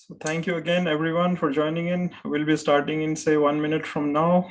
So thank you again, everyone, for joining in. We'll be starting in, say, 1 minute from now.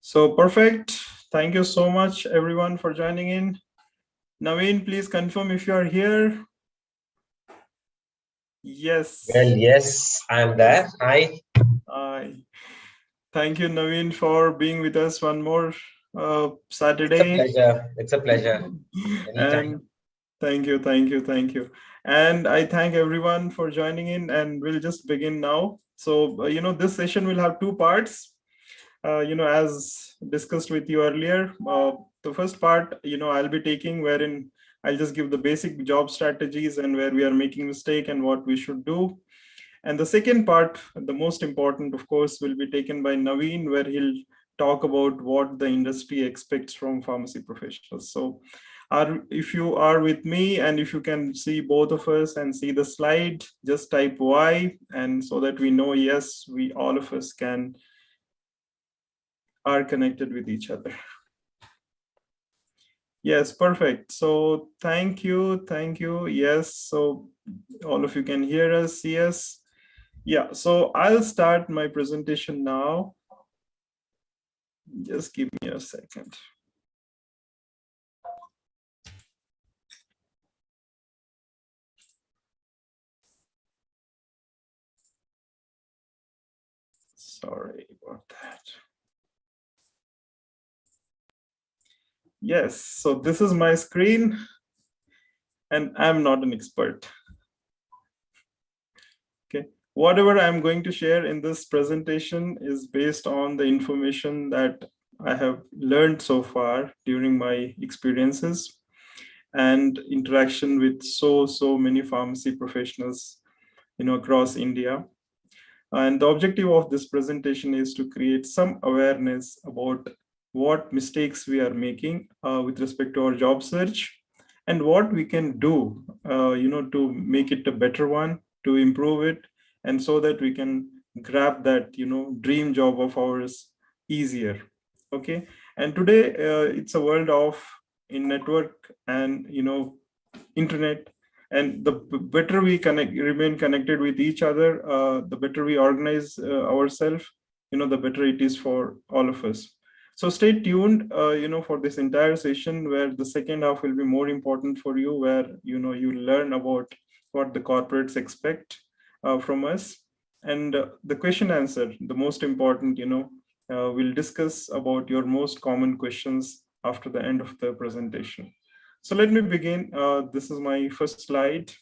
So perfect. Thank you so much, everyone, for joining in. Naveen, please confirm if you are here. Yes. Well, yes, I'm there. Hi. Thank you, Naveen, for being with us one more It's a Saturday. pleasure. It's a pleasure. Anytime. And thank you. And I thank everyone for joining in, and we'll just begin now. So, this session will have two parts. As discussed with you earlier, the first part, I'll be taking wherein I'll just give the basic job strategies and where we are making mistake and what we should do. And the second part, the most important, of course, will be taken by Naveen, where he'll talk about what the industry expects from pharmacy professionals. So if you are with me and if you can see both of us and see the slide, just type Y, and so that we know, yes, we all of us are connected with each other. Yes, perfect. So thank you. Yes, so all of you can hear us. Yes. Yeah, so I'll start my presentation now. Just give me a second. Sorry about that. Yes, so this is my screen, and I'm not an expert. Okay, whatever I'm going to share in this presentation is based on the information that I have learned so far during my experiences and interaction with so many pharmacy professionals, across India. And the objective of this presentation is to create some awareness about what mistakes we are making with respect to our job search and what we can do, to make it a better one, to improve it, and so that we can grab that, dream job of ours easier. Okay. And today it's a world of in network and, internet, and the better we remain connected with each other, the better we organize ourselves, the better it is for all of us. So stay tuned, for this entire session, where the second half will be more important for you, where you learn about what the corporates expect from us, and the question answer, the most important, we'll discuss about your most common questions after the end of the presentation. So let me begin. This is my first slide.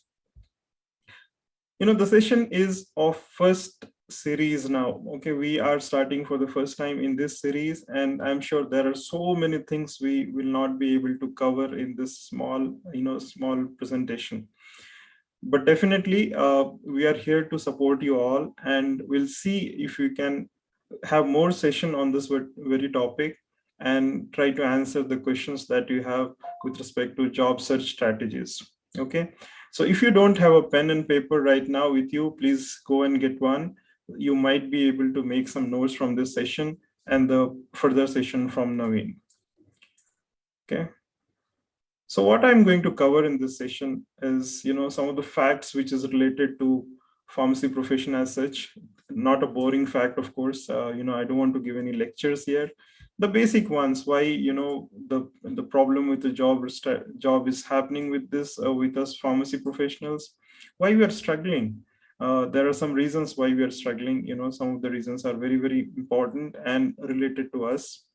The session is of first series now. Okay, we are starting for the first time in this series, and I'm sure there are so many things we will not be able to cover in this small presentation. But definitely, we are here to support you all, and we'll see if we can have more session on this very topic and try to answer the questions that you have with respect to job search strategies. Okay, so if you don't have a pen and paper right now with you, please go and get one. You might be able to make some notes from this session and the further session from Naveen. Okay, so what I'm going to cover in this session is, some of the facts which is related to pharmacy profession as such. Not a boring fact, of course. I don't want to give any lectures here. The basic ones, why, the problem with the job is happening with this, with us pharmacy professionals. why we are struggling. There are some reasons why we are struggling. Some of the reasons are very, very important and related to us.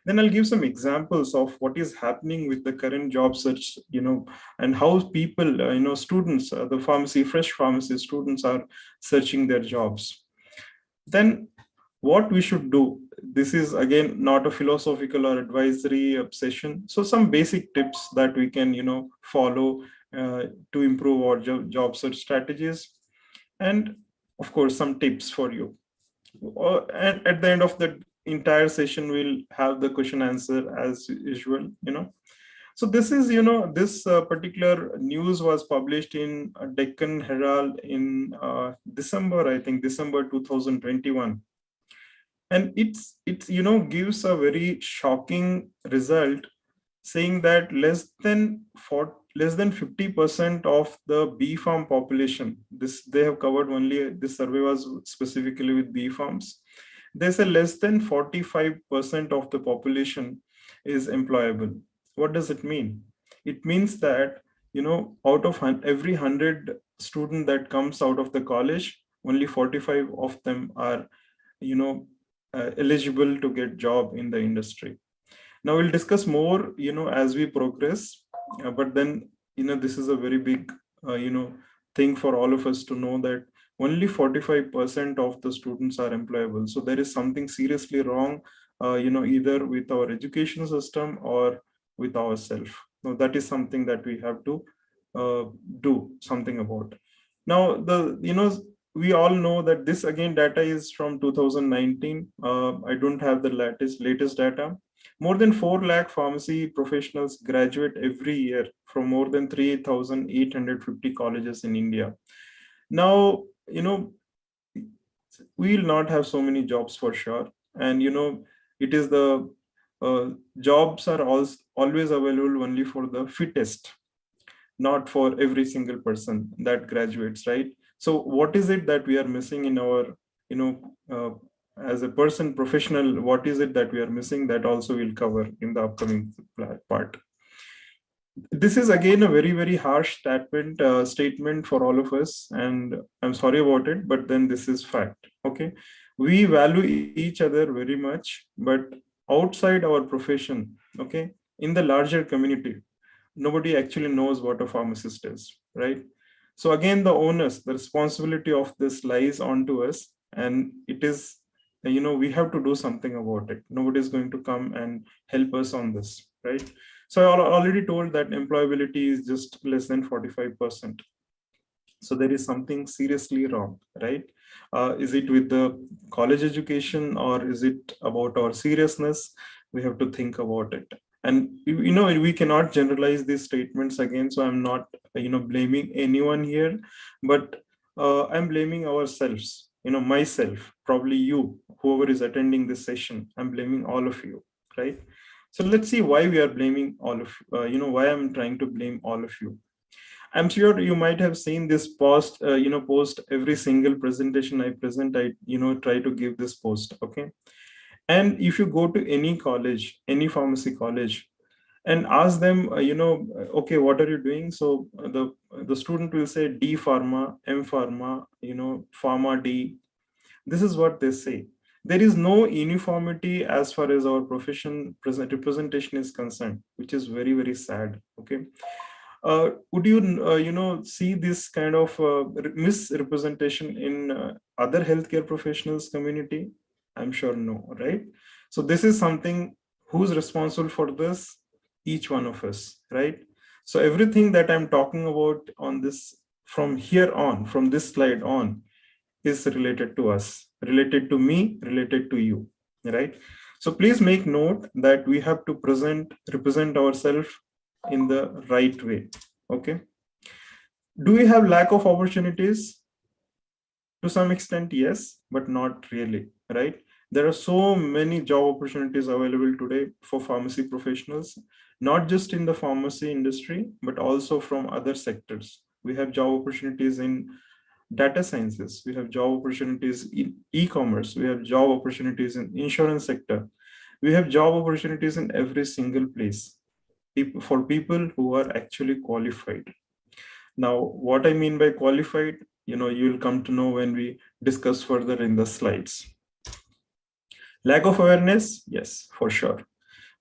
Then I'll give some examples of what is happening with the current job search, and how people, students, the fresh pharmacy students are searching their jobs. Then what we should do, this is again not a philosophical or advisory session. So some basic tips that we can, follow to improve our job search strategies. And of course, some tips for you. And at the end of the entire session, we'll have the question answer as usual. So this is, this particular news was published in Deccan Herald in December, I think December 2021. And it's gives a very shocking result, saying that less than 50% of the bee farm population, this they have covered, only this survey was specifically with bee farms. They say less than 45% of the population is employable. What does it mean? It means that, out of every 100 student that comes out of the college, only 45 of them are, you know eligible to get job in the industry. Now we'll discuss more, as we progress. But then, this is a very big, thing for all of us to know, that only 45% of the students are employable. So there is something seriously wrong, either with our education system or with ourselves. Now that is something that we have to do something about. Now, we all know that this again data is from 2019. I don't have the latest data. More than 4 lakh pharmacy professionals graduate every year from more than 3,850 colleges in India. Now, we will not have so many jobs for sure. And, it is the jobs are always available only for the fittest, not for every single person that graduates, right? So what is it that we are missing in our, as a person professional, what is it that we are missing? That also will cover in the upcoming part. This is again a very, very harsh statement for all of us, and I'm sorry about it, but then this is fact. Okay, we value each other very much, but outside our profession, okay, in the larger community, nobody actually knows what a pharmacist is, right? So again, the responsibility of this lies onto us, and it is, we have to do something about it. Nobody is going to come and help us on this, right? So I already told that employability is just less than 45%. So there is something seriously wrong, right? Is it with the college education, or is it about our seriousness? We have to think about it. And we cannot generalize these statements again. So I'm not blaming anyone here, but I'm blaming ourselves, myself, probably you, whoever is attending this session. I'm blaming all of you, right? So let's see why we are blaming all of why I'm trying to blame all of you. I'm sure you might have seen this post, post every single presentation I present. I try to give this post, okay? And if you go to any college, any pharmacy college, and ask them, okay, what are you doing? So the student will say D Pharma, M Pharma, Pharma D. This is what they say. There is no uniformity as far as our profession representation is concerned, which is very, very sad. Okay. Would you, see this kind of misrepresentation in other healthcare professionals community? I'm sure no, right? So this is something, who's responsible for this? Each one of us, right? So everything that I'm talking about on this, from here on, from this slide on, is related to us, related to me, related to you, right? So please make note that we have to represent ourselves in the right way. Okay. Do we have lack of opportunities? To some extent, yes, but not really, right? There are so many job opportunities available today for pharmacy professionals, not just in the pharmacy industry, but also from other sectors. We have job opportunities in data sciences, we have job opportunities in e-commerce, we have job opportunities in insurance sector, we have job opportunities in every single place for people who are actually qualified. Now, what I mean by qualified, you'll come to know when we discuss further in the slides. Lack of awareness, yes, for sure.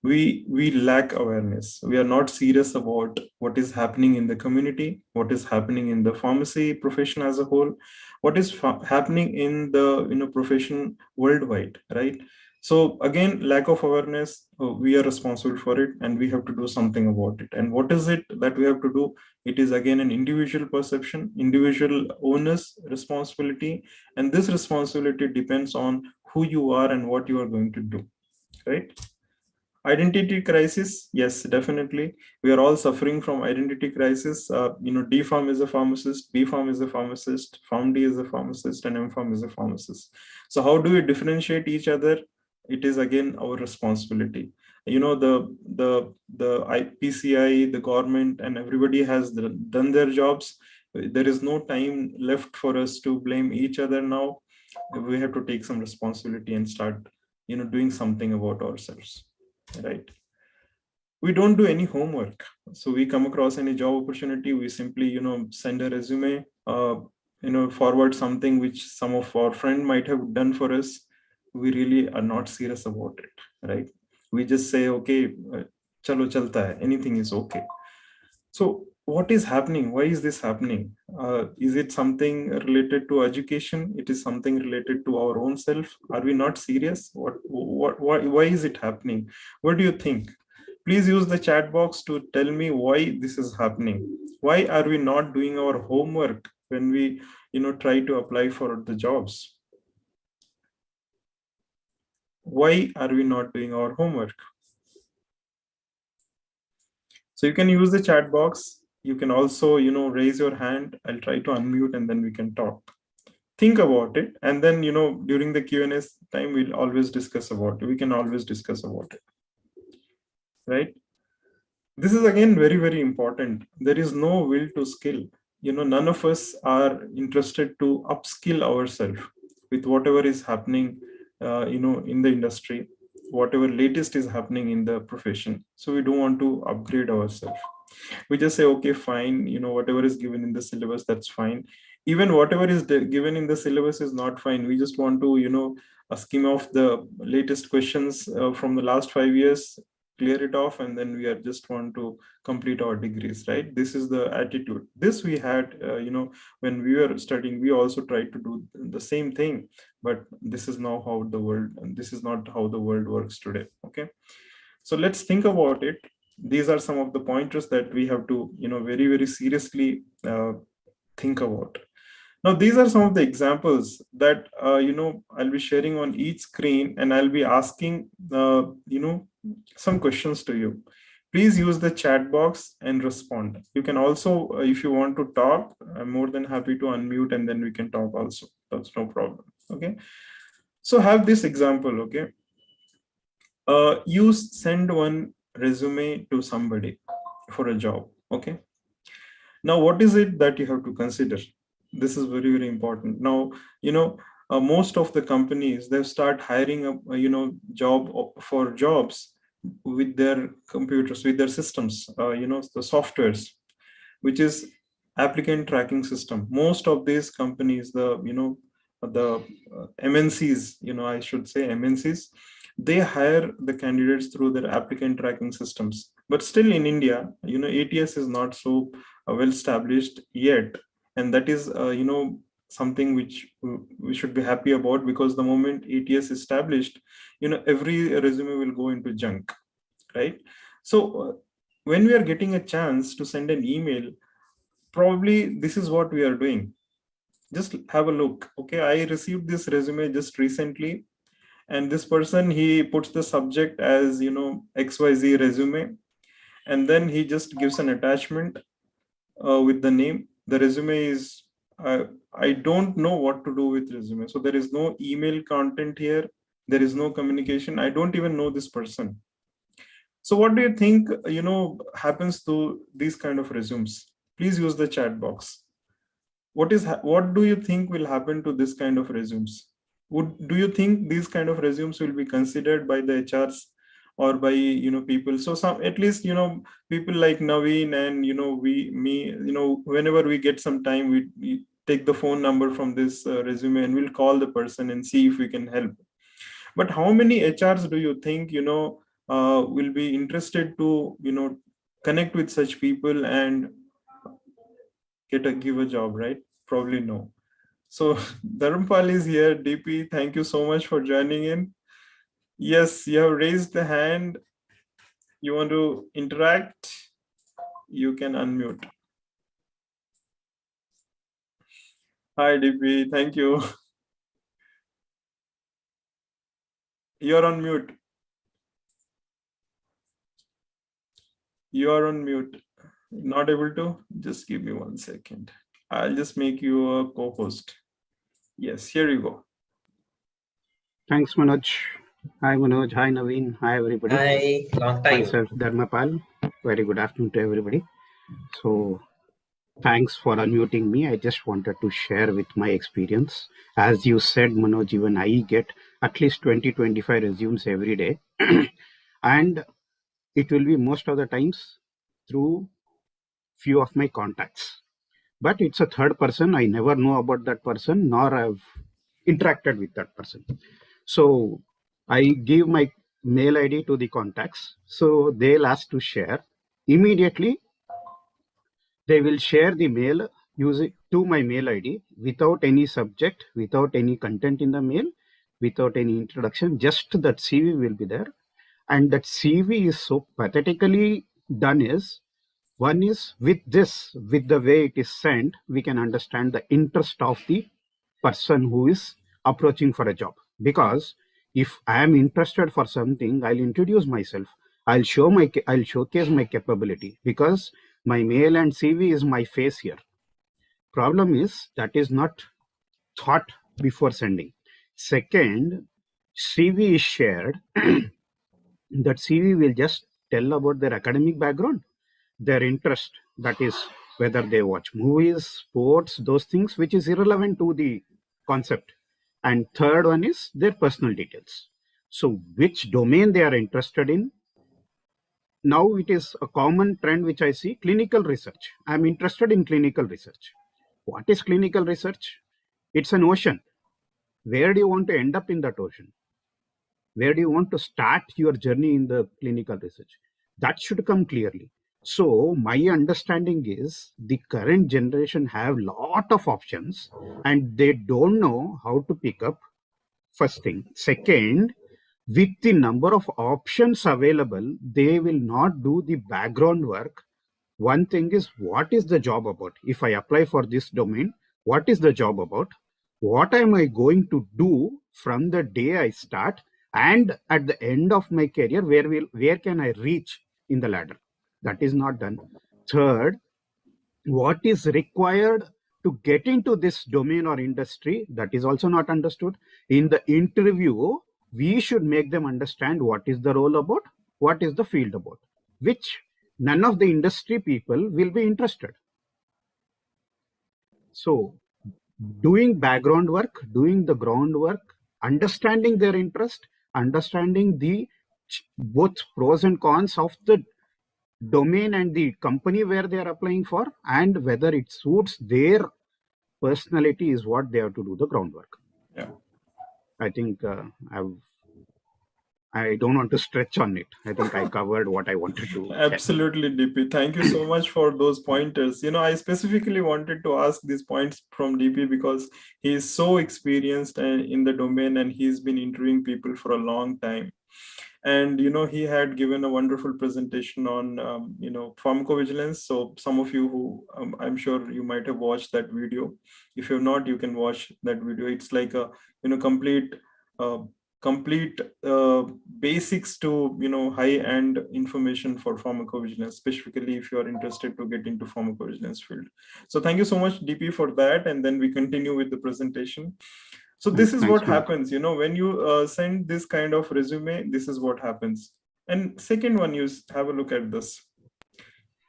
We lack awareness. We are not serious about what is happening in the community, what is happening in the pharmacy profession as a whole, what is happening in the profession worldwide, right? So again, lack of awareness, we are responsible for it, and we have to do something about it. And what is it that we have to do? It is again an individual perception, individual onus responsibility, and this responsibility depends on who you are and what you are going to do, right? Identity crisis, yes, definitely. We are all suffering from identity crisis. D farm is a pharmacist, B farm is a pharmacist, farm D is a pharmacist, and M farm is a pharmacist. So how do we differentiate each other? It is again our responsibility. The IPCI, the government, and everybody has done their jobs. There is no time left for us to blame each other now. We have to take some responsibility and start doing something about ourselves, right? We don't do any homework. So we come across any job opportunity, we simply send a resume, forward something which some of our friend might have done for us. We really are not serious about it, right? We just say, okay, chalo chalta hai, anything is okay. So what is happening? Why is this happening? Is it something related to education? It is something related to our own self? Are we not serious? Why is it happening? What do you think? Please use the chat box to tell me why this is happening. Why are we not doing our homework when we try to apply for the jobs? Why are we not doing our homework? So you can use the chat box. You can also, raise your hand. I'll try to unmute and then we can talk. Think about it. And then, during the Q&A time, we'll always discuss about it. We can always discuss about it, right? This is again very, very important. There is no will to skill. None of us are interested to upskill ourselves with whatever is happening, in the industry, whatever latest is happening in the profession. So we don't want to upgrade ourselves. We just say, okay, fine, whatever is given in the syllabus, that's fine. Even whatever is given in the syllabus is not fine. We just want to skim off the latest questions from the last 5 years, clear it off, and then we are just want to complete our degrees, right? This is the attitude. This we had when we were studying. We also tried to do the same thing, but this is now how the world, and this is not how the world works today. Okay, so let's think about it. These are some of the pointers that we have to very, very seriously think about. Now, these are some of the examples that I'll be sharing on each screen, and I'll be asking some questions to you. Please use the chat box and respond. You can also, if you want to talk, I'm more than happy to unmute and then we can talk also. That's no problem. Okay. So have this example. Okay. You send one resume to somebody for a job. Okay. Now, what is it that you have to consider? This is very, very important. Now, most of the companies, they start hiring job for jobs with their computers, with their systems, the softwares, which is applicant tracking system. Most of these companies, the MNCs, I should say MNCs, they hire the candidates through their applicant tracking systems. But still in India, ATS is not so well established yet. And that is, something which we should be happy about, because the moment ATS established, every resume will go into junk, right? So when we are getting a chance to send an email, probably this is what we are doing. Just have a look. Okay, I received this resume just recently, and this person, he puts the subject as XYZ resume, and then he just gives an attachment with the name. The resume is I don't know what to do with resume. So there is no email content here. There is no communication. I don't even know this person. So what do you think happens to these kind of resumes? Please use the chat box. What do you think will happen to this kind of resumes? Do you think these kind of resumes will be considered by the HRs or by people. So some, at least people like Naveen and whenever we get some time, we take the phone number from this resume and we'll call the person and see if we can help. But how many HRs do you think will be interested to connect with such people and give a job, right? Probably no. So Dharampal is here. DP, thank you so much for joining in. Yes, you have raised the hand. You want to interact? You can unmute. Hi, DP. Thank you. You're on mute. You are on mute. Not able to? Just give me 1 second. I'll just make you a co-host. Yes, here you go. Thanks, Manoj. Hi, Manoj. Hi, Naveen. Hi, everybody. Hi, long time. Myself, Dharmapal. Very good afternoon to everybody. So, thanks for unmuting me. I just wanted to share with my experience. As you said, Manoj, even I get at least 20-25 resumes every day. And it will be most of the times through few of my contacts. But it's a third person. I never know about that person, nor I've interacted with that person. So I give my mail ID to the contacts. So they'll ask to share. Immediately, they will share the mail using to my mail ID without any subject, without any content in the mail, without any introduction. Just that CV will be there. And that CV is so pathetically done is, one is with the way it is sent, we can understand the interest of the person who is approaching for a job. Because if I am interested for something, I'll introduce myself. I'll showcase my capability, because my mail and CV is my face here. Problem is that is not thought before sending. Second, CV is shared. That CV will just tell about their academic background, their interest, that is whether they watch movies, sports, those things, which is irrelevant to the concept. And third one is their personal details. So which domain they are interested in. Now it is a common trend which I see, clinical research. I'm interested in clinical research. What is clinical research? It's an ocean. Where do you want to end up in that ocean? Where do you want to start your journey in the clinical research? That should come clearly. So my understanding is the current generation have lot of options and they don't know how to pick up, first thing. Second, with the number of options available, they will not do the background work. One thing is, what is the job about? If I apply for this domain, what is the job about? What am I going to do from the day I start? And at the end of my career, where can I reach in the ladder? That is not done. Third, what is required to get into this domain or industry? That is also not understood. In the interview, we should make them understand what is the role about, what is the field about, which none of the industry people will be interested. So doing background work, doing the groundwork, understanding their interest, understanding the both pros and cons of the domain and the company where they are applying for, and whether it suits their personality is what they have to do the groundwork. Yeah. I think I don't want to stretch on it. I think I covered what I wanted to. Absolutely, DP. Thank you so much for those pointers. I specifically wanted to ask these points from DP because he is so experienced in the domain and he's been interviewing people for a long time. And he had given a wonderful presentation on pharmacovigilance. So some of you who I'm sure you might have watched that video. If you're not, you can watch that video. It's like a complete basics to high-end information for pharmacovigilance, specifically if you are interested to get into pharmacovigilance field. So thank you so much, DP, for that. And then we continue with the presentation. So this is what happens, when you send this kind of resume, this is what happens. And second one, you have a look at this.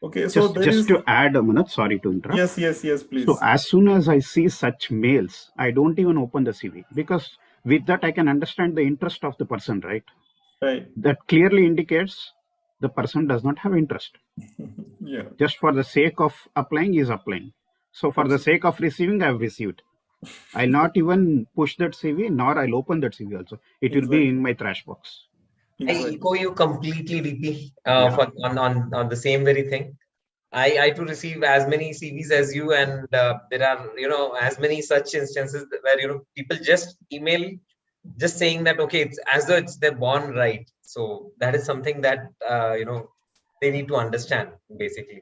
Okay, so just to add a minute, sorry to interrupt. Yes, please. So as soon as I see such mails, I don't even open the CV, because with that I can understand the interest of the person, right? Right. that clearly indicates the person does not have interest. Yeah. Just for the sake of applying, is applying. So for the sake of receiving, I've received. I'll not even push that CV, nor I'll open that CV also. It will be in my trash box. I Exactly. echo you completely, DP, Yeah. on the same very thing. I too receive as many CVs as you, and there are as many such instances where people just email, just saying that okay, it's as though it's they're born right. So that is something that they need to understand basically.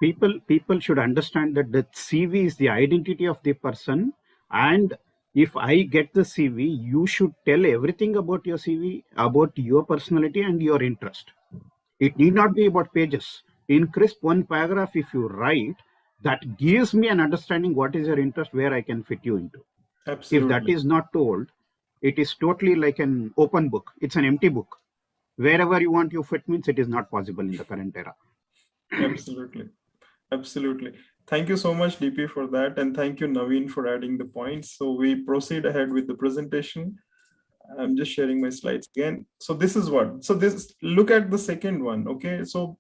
People should understand that the CV is the identity of the person, and if I get the CV, you should tell everything about your CV, about your personality and your interest. It need not be about pages. In crisp one paragraph, if you write, that gives me an understanding what is your interest, where I can fit you into. If that Absolutely. is not told, it is totally like an open book. It's an empty book. Wherever you want you fit means it is not possible in the current era. Absolutely. Absolutely. Thank you so much, DP, for that. And thank you, Naveen, for adding the points. So we proceed ahead with the presentation. I'm just sharing my slides again. So this is what, so this, look at the second one. Okay. So,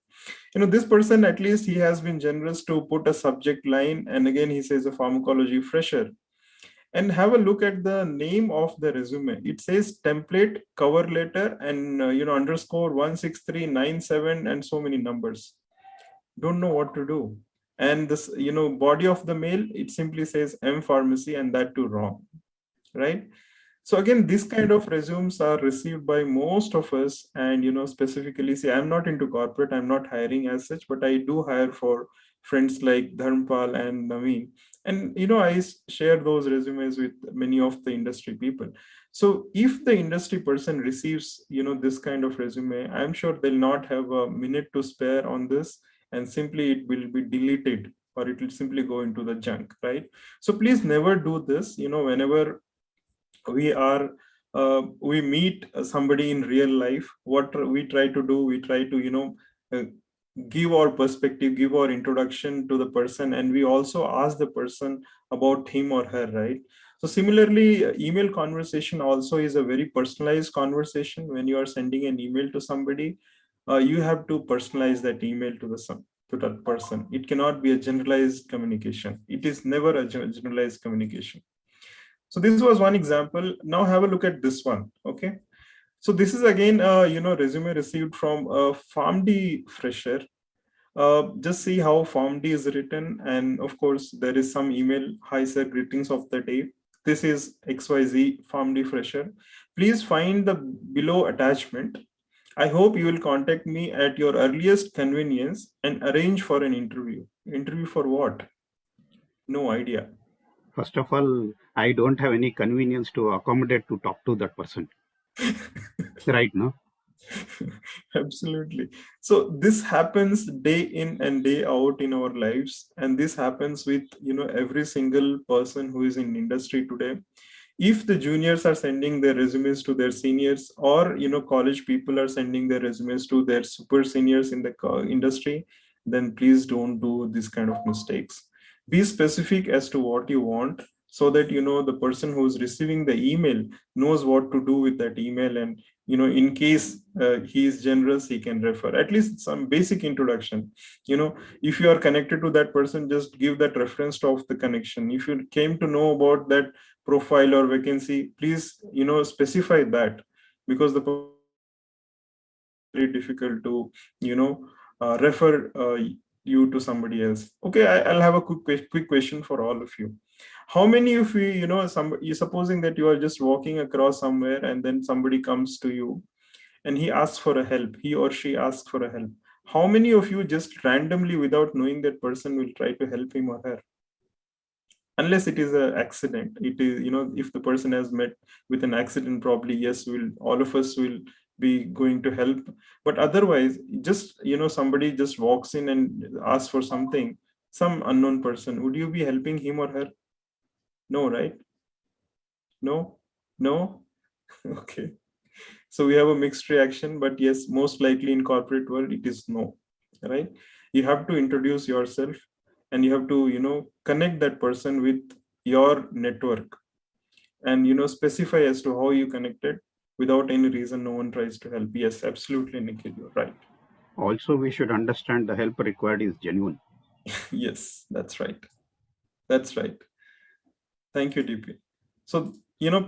this person, at least he has been generous to put a subject line. And again, he says a pharmacology fresher. And have a look at the name of the resume. It says template cover letter and, underscore 16397 and so many numbers. Don't know what to do. And this, body of the mail, it simply says M pharmacy, and that too wrong, right? So again, this kind of resumes are received by most of us. And specifically, see, I'm not into corporate, I'm not hiring as such, but I do hire for friends like Dharmpal and Naveen. And I share those resumes with many of the industry people. So if the industry person receives this kind of resume, I'm sure they'll not have a minute to spare on this, and simply it will be deleted, or it will simply go into the junk, right? So please never do this. Whenever we meet somebody in real life, what we try to do, we try to uh, give our perspective, give our introduction to the person, and we also ask the person about him or her, right? So similarly, email conversation also is a very personalized conversation. When you are sending an email to somebody, you have to personalize that email to to that person. It cannot be a generalized communication. It is never a generalized communication. So this was one example. Now have a look at this one. Okay. So this is again, resume received from a PharmD fresher. Just see how PharmD is written. And of course, there is some email. Hi, sir, greetings of the day. This is XYZ PharmD fresher. Please find the below attachment. I hope you will contact me at your earliest convenience and arrange for an interview. Interview for what? No idea. First of all, I don't have any convenience to accommodate to talk to that person. Right now. Absolutely. So this happens day in and day out in our lives, and this happens with every single person who is in industry today. If the juniors are sending their resumes to their seniors, or college people are sending their resumes to their super seniors in the industry, then please don't do this kind of mistakes. Be specific as to what you want, so that the person who is receiving the email knows what to do with that email. And in case he is generous, he can refer at least some basic introduction. If you are connected to that person, just give that reference of the connection. If you came to know about that profile or vacancy, please specify that, because the very difficult to refer you to somebody else. Okay, I'll have a quick question for all of you. How many of you, you supposing that you are just walking across somewhere, and then somebody comes to you and he asks for a help, he or she asks for a help. How many of you just randomly, without knowing that person, will try to help him or her? Unless it is an accident, it is, if the person has met with an accident, probably yes, will all of us will be going to help. But otherwise, just somebody just walks in and asks for something, some unknown person, would you be helping him or her? No, right? No. No. Okay. So we have a mixed reaction, but yes, most likely in corporate world it is no, right? You have to introduce yourself, and you have to connect that person with your network, and specify as to how you connected. without any reason, no one tries to help. Yes, absolutely, Nikhil, you're right. Also, we should understand the help required is genuine. Yes, that's right. That's right. Thank you, DP. So,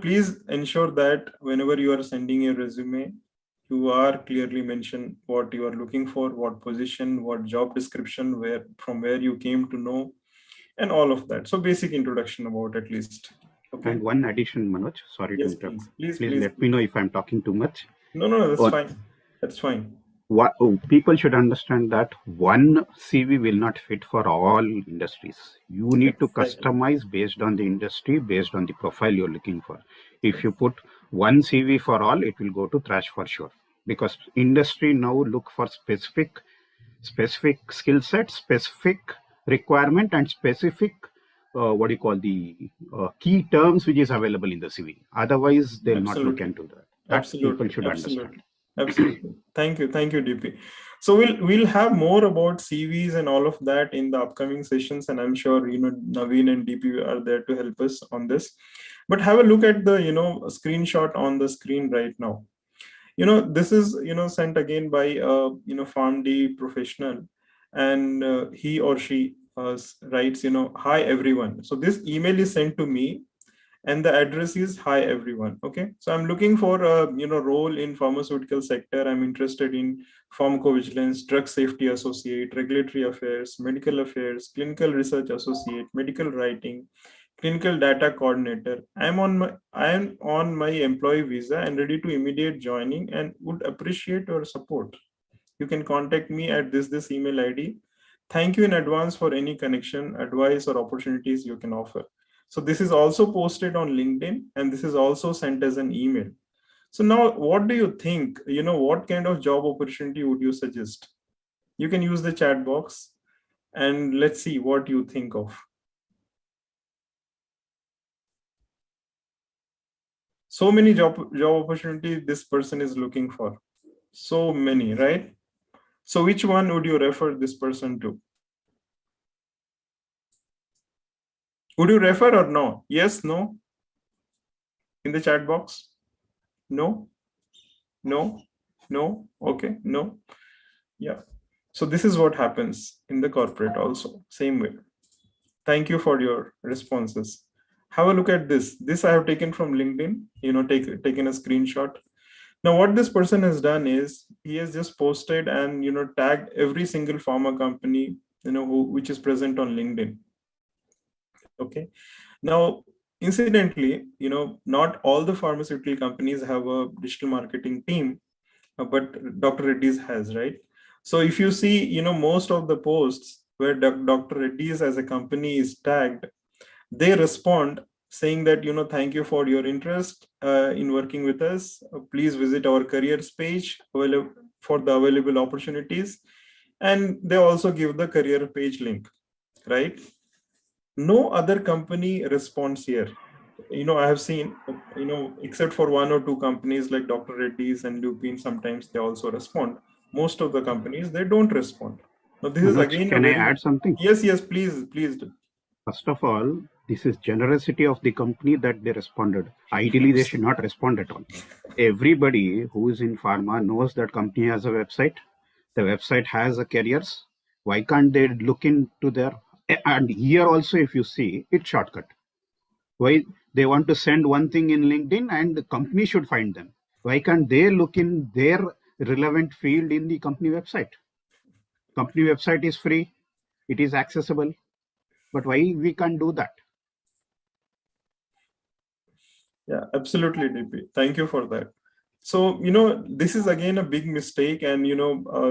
please ensure that whenever you are sending your resume, you are clearly mention what you are looking for, what position, what job description, from where you came to know, and all of that. So basic introduction about at least. Okay. And one addition, Manoj, sorry to Yes, interrupt. please. Please let me know if I'm talking too much. No, that's fine. That's fine. People should understand that one CV will not fit for all industries. You need to customize based on the industry, based on the profile you're looking for. If you put one CV for all, it will go to trash for sure. Because industry now look for specific skill set, specific requirement, and specific key terms which is available in the CV. Otherwise, they'll not look into that. That people should understand. Absolutely. Thank you, DP. So we'll have more about CVs and all of that in the upcoming sessions, and I'm sure Naveen and DP are there to help us on this. But have a look at the screenshot on the screen right now. This is sent again by PharmD professional, and he or she writes hi everyone. So this email is sent to me, and the address is hi everyone. Okay, so I'm looking for a role in pharmaceutical sector. I'm interested in pharmacovigilance, drug safety associate, regulatory affairs, medical affairs, clinical research associate, medical writing, clinical data coordinator. I am on my employee visa and ready to immediate joining and would appreciate your support. You can contact me at this email ID. Thank you in advance for any connection, advice, or opportunities you can offer. So this is also posted on LinkedIn, and this is also sent as an email. So now, what do you think? What kind of job opportunity would you suggest? You can use the chat box, and let's see what you think of. So many job opportunities this person is looking for. So many, right? So which one would you refer this person to? Would you refer or no? Yes, no? In the chat box? No? No? No? Okay, no? Yeah. So this is what happens in the corporate also, same way. Thank you for your responses. Have a look at this. This I have taken from LinkedIn, taken a screenshot. Now, what this person has done is he has just posted and tagged every single pharma company which is present on LinkedIn. Okay. Now, incidentally, not all the pharmaceutical companies have a digital marketing team, but Dr. Reddy's has, right? So if you see, most of the posts where Dr. Reddy's as a company is tagged, they respond saying that thank you for your interest in working with us. Please visit our careers page for the available opportunities, and they also give the career page link, right? No other company responds here. I have seen except for one or two companies like Dr. Reddy's and Lupin, sometimes they also respond. Most of the companies, they don't respond. Now this Manoj, is again can I add something? Yes, please do. First of all, this is generosity of the company that they responded. Ideally, they should not respond at all. Everybody who is in pharma knows that company has a website. The website has a careers. Why can't they look into their, and here also, if you see, it's shortcut. Why they want to send one thing in LinkedIn and the company should find them. Why can't they look in their relevant field in the company website? Company website is free. It is accessible. But why we can't do that? Yeah, absolutely, DP. Thank you for that. So, this is again a big mistake. And,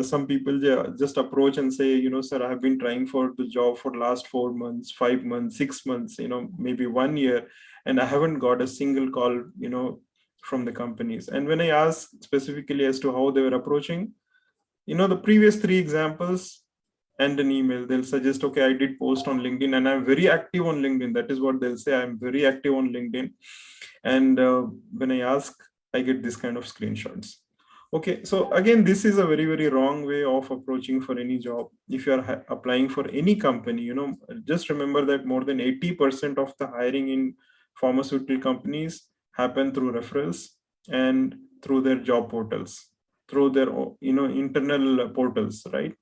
some people just approach and say, sir, I have been trying for the job for last 4 months, 5 months, 6 months, maybe 1 year, and I haven't got a single call, from the companies. And when I ask specifically as to how they were approaching, the previous 3 examples and an email, they'll suggest, okay, I did post on LinkedIn and I'm very active on LinkedIn. That is what they'll say. I'm very active on LinkedIn. And when I ask, I get this kind of screenshots. Okay, so again, this is a very, very wrong way of approaching for any job. If you are applying for any company, just remember that more than 80% of the hiring in pharmaceutical companies happen through referrals. And through their job portals, through their internal portals, right?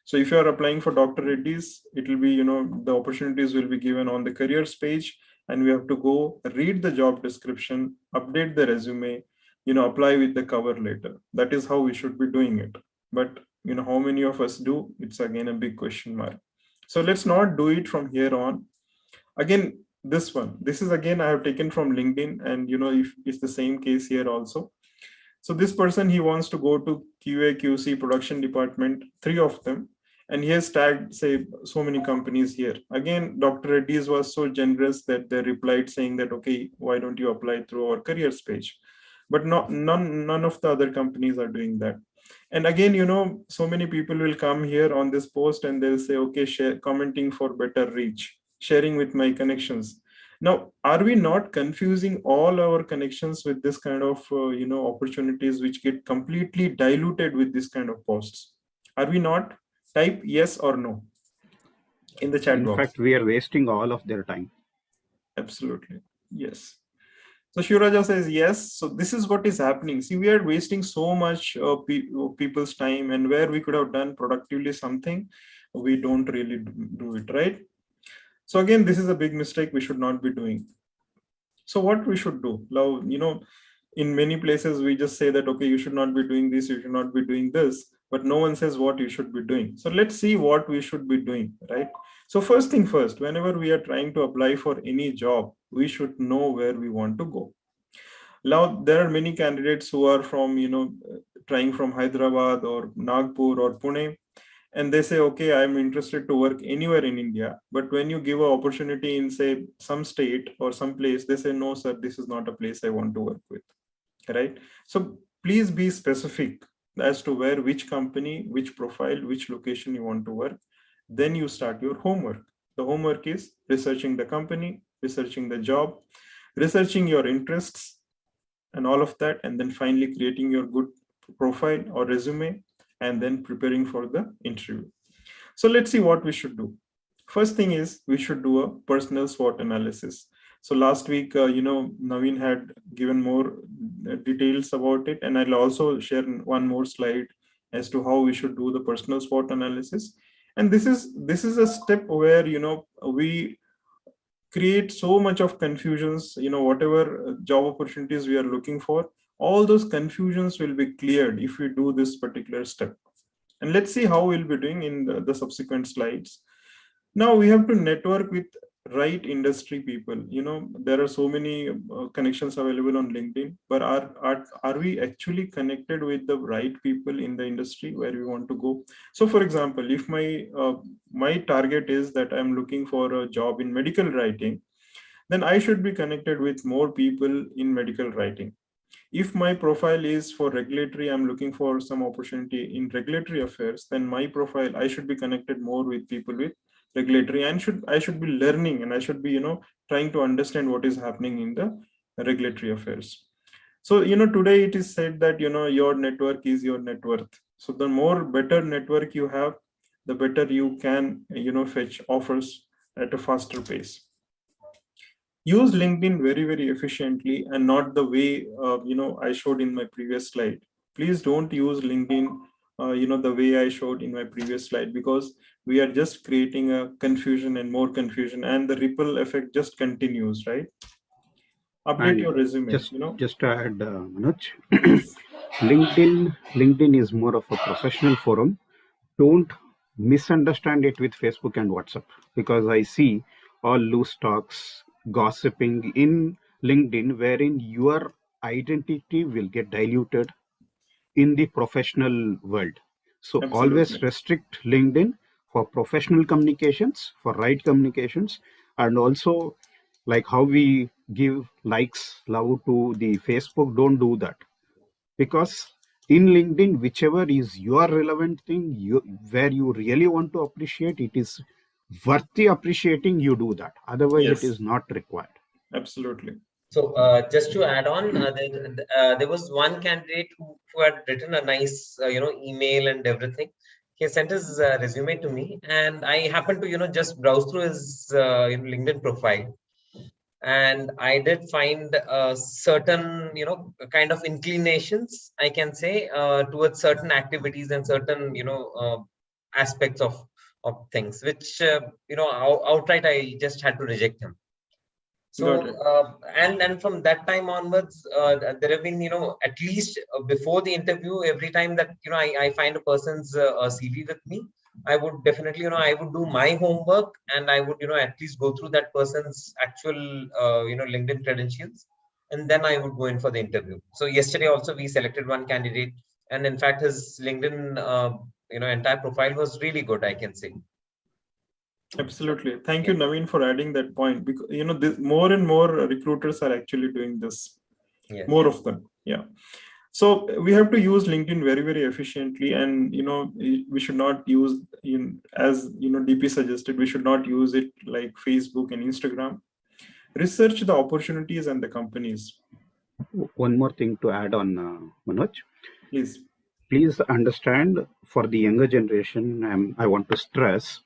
So if you are applying for Dr. Reddy's, it will be, the opportunities will be given on the careers page, and we have to go read the job description, update the resume, apply with the cover letter. That is how we should be doing it. But how many of us do? It's again a big question mark. So let's not do it from here on. Again, this is again I have taken from LinkedIn, and if it's the same case here also. So this person, he wants to go to QA, QC, production department, 3 of them, and he has tagged, say, so many companies here. Again, Dr. Reddy's was so generous that they replied saying that, okay, why don't you apply through our careers page? But none of the other companies are doing that. And again, so many people will come here on this post and they'll say, okay, commenting for better reach, sharing with my connections. Now, are we not confusing all our connections with this kind of, opportunities which get completely diluted with this kind of posts? Are we not? Type yes or no in the chat box. In fact, we are wasting all of their time. Absolutely. Yes. So Shuraja says yes. So this is what is happening. See, we are wasting so much people's time, and where we could have done productively something, we don't really do it, right? So again, this is a big mistake we should not be doing. So what we should do now, in many places we just say that, okay, you should not be doing this, you should not be doing this, but no one says what you should be doing. So let's see what we should be doing, right? So first thing first, whenever we are trying to apply for any job, we should know where we want to go. Now, there are many candidates who are from, trying from Hyderabad or Nagpur or Pune, and they say, okay, I'm interested to work anywhere in India. But when you give an opportunity in, say, some state or some place, they say, no, sir, this is not a place I want to work with, right? So please be specific as to where, which company, which profile, which location you want to work. Then you start your homework. The homework is researching the company, researching the job, researching your interests and all of that, and then finally creating your good profile or resume, and then preparing for the interview. So let's see what we should do. First thing is we should do a personal SWOT analysis. So last week, Naveen had given more details about it, and I'll also share one more slide as to how we should do the personal SWOT analysis. And this is a step where we create so much of confusions. Whatever job opportunities we are looking for, all those confusions will be cleared if we do this particular step. And let's see how we'll be doing in the subsequent slides. Now we have to network with right industry people. There are so many connections available on LinkedIn, but are we actually connected with the right people in the industry where we want to go? So for example, if my target is that I'm looking for a job in medical writing, then I should be connected with more people in medical writing. If my profile is for regulatory, I'm looking for some opportunity in regulatory affairs, then my profile, I should be connected more with people with regulatory, and I should be learning, and I should be trying to understand what is happening in the regulatory affairs. So today it is said that your network is your net worth. So the more better network you have, the better you can fetch offers at a faster pace. Use LinkedIn very, very efficiently, and not the way I showed in my previous slide. Please don't use LinkedIn the way I showed in my previous slide, because we are just creating a confusion and more confusion, and the ripple effect just continues, right? Update And your resume. just to add, Manoj, LinkedIn is more of a professional forum. Don't misunderstand it with Facebook and WhatsApp, because I see all loose talks, gossiping in LinkedIn, wherein your identity will get diluted in the professional world. So Absolutely. Always restrict LinkedIn for professional communications, for right communications, and also like how we give likes, love to the Facebook, don't do that. Because in LinkedIn, whichever is your relevant thing, where you really want to appreciate, it is worthy appreciating, you do that. Otherwise, Yes. it is not required. Absolutely. So just to add on, there was one candidate who had written a nice, email and everything. He sent his resume to me, and I happened to, just browse through his LinkedIn profile. and I did find certain, kind of inclinations, I can say, towards certain activities and certain, aspects of things, which outright I just had to reject him. Got So it. and from that time onwards, there have been, at least before the interview, every time that I find a person's CV with me, I would definitely, I would do my homework, and I would, at least go through that person's actual LinkedIn credentials, and then I would go in for the interview. So yesterday also we selected one candidate, and in fact his LinkedIn entire profile was really good, I can say. Absolutely. Thank you, Naveen, for adding that point, because this, more and more recruiters are actually doing this. Yes. More of them. Yeah. So we have to use LinkedIn very, very efficiently, and we should not use, as DP suggested, we should not use it like Facebook and Instagram. Research the opportunities and the companies. One more thing to add on, Manoj. Please. Please understand, for the younger generation, I want to stress,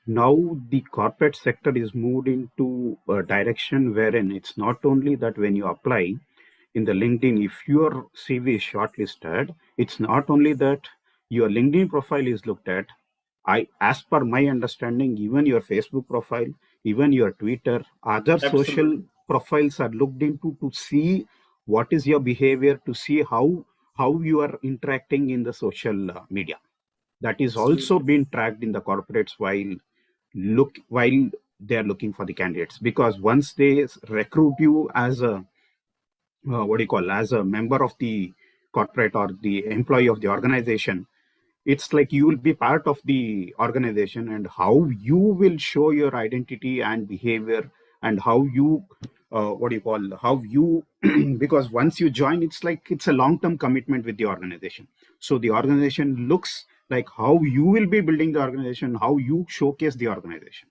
now the corporate sector is moved into a direction wherein it's not only that when you apply in the LinkedIn, if your CV is shortlisted, it's not only that your LinkedIn profile is looked at. As per my understanding, even your Facebook profile, even your Twitter, other social Absolutely. profiles are looked into to see what is your behavior, to see how you are interacting in the social media. That is also Absolutely. being tracked in the corporates while they are looking for the candidates, because once they recruit you as a as a member of the corporate or the employee of the organization, it's like you will be part of the organization, and how you will show your identity and behavior, and how you how you because once you join, it's like it's a long-term commitment with the organization. So the organization looks like how you will be building the organization, how you showcase the organization.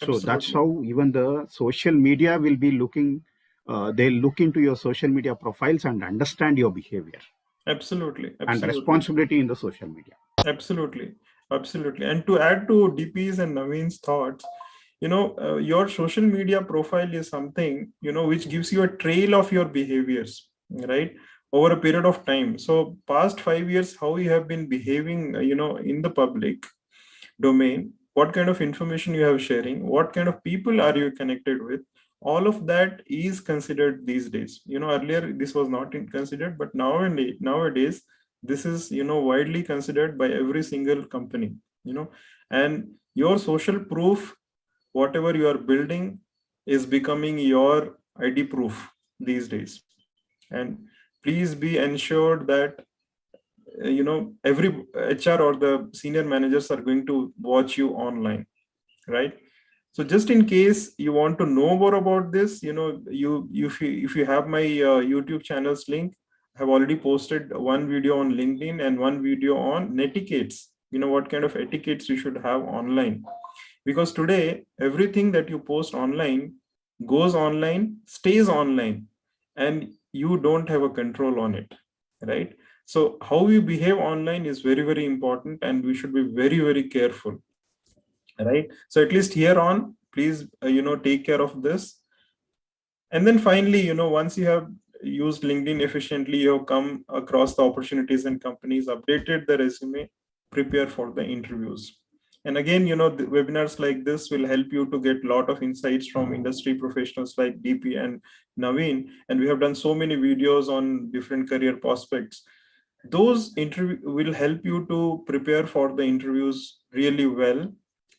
So that's Absolutely. how even the social media will be looking. They'll look into your social media profiles and understand your behavior Absolutely. and Absolutely. responsibility in the social media. Absolutely. Absolutely. And to add to DP's and Naveen's thoughts, your social media profile is something, which gives you a trail of your behaviors, right? Over a period of time. So past 5 years, how you have been behaving, in the public domain, what kind of information you have sharing, what kind of people are you connected with, all of that is considered these days. Earlier this was not considered, but nowadays this is widely considered by every single company. And your social proof, whatever you are building, is becoming your ID proof these days. And please be ensured that every HR or the senior managers are going to watch you online, right? So just in case you want to know more about this, if you have my YouTube channel's link, I have already posted one video on LinkedIn and one video on etiquettes, what kind of etiquettes you should have online. Because today everything that you post online goes online, stays online, and you don't have a control on it, right? So how we behave online is very, very important, and we should be very, very careful, right? So at least here on, please, take care of this. And then finally, once you have used LinkedIn efficiently, you have come across the opportunities and companies, updated the resume, prepare for the interviews. And again, the webinars like this will help you to get a lot of insights from industry professionals like DP and Naveen. And we have done so many videos on different career prospects. Those interview will help you to prepare for the interviews really well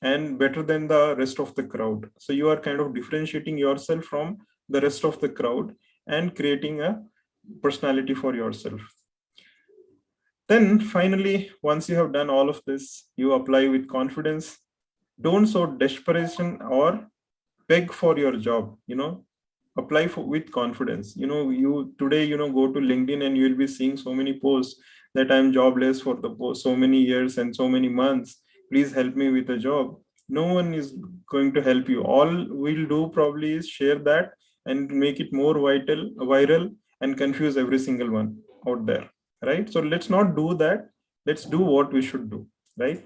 and better than the rest of the crowd. So you are kind of differentiating yourself from the rest of the crowd and creating a personality for yourself. Then finally, once you have done all of this, you apply with confidence. Don't show desperation or beg for your job. Apply with confidence. You today, go to LinkedIn and you will be seeing so many posts that I'm jobless for the post so many years and so many months. Please help me with a job. No one is going to help you. All we'll do probably is share that and make it more viral, and confuse every single one out there, right? So let's not do that. Let's do what we should do, right?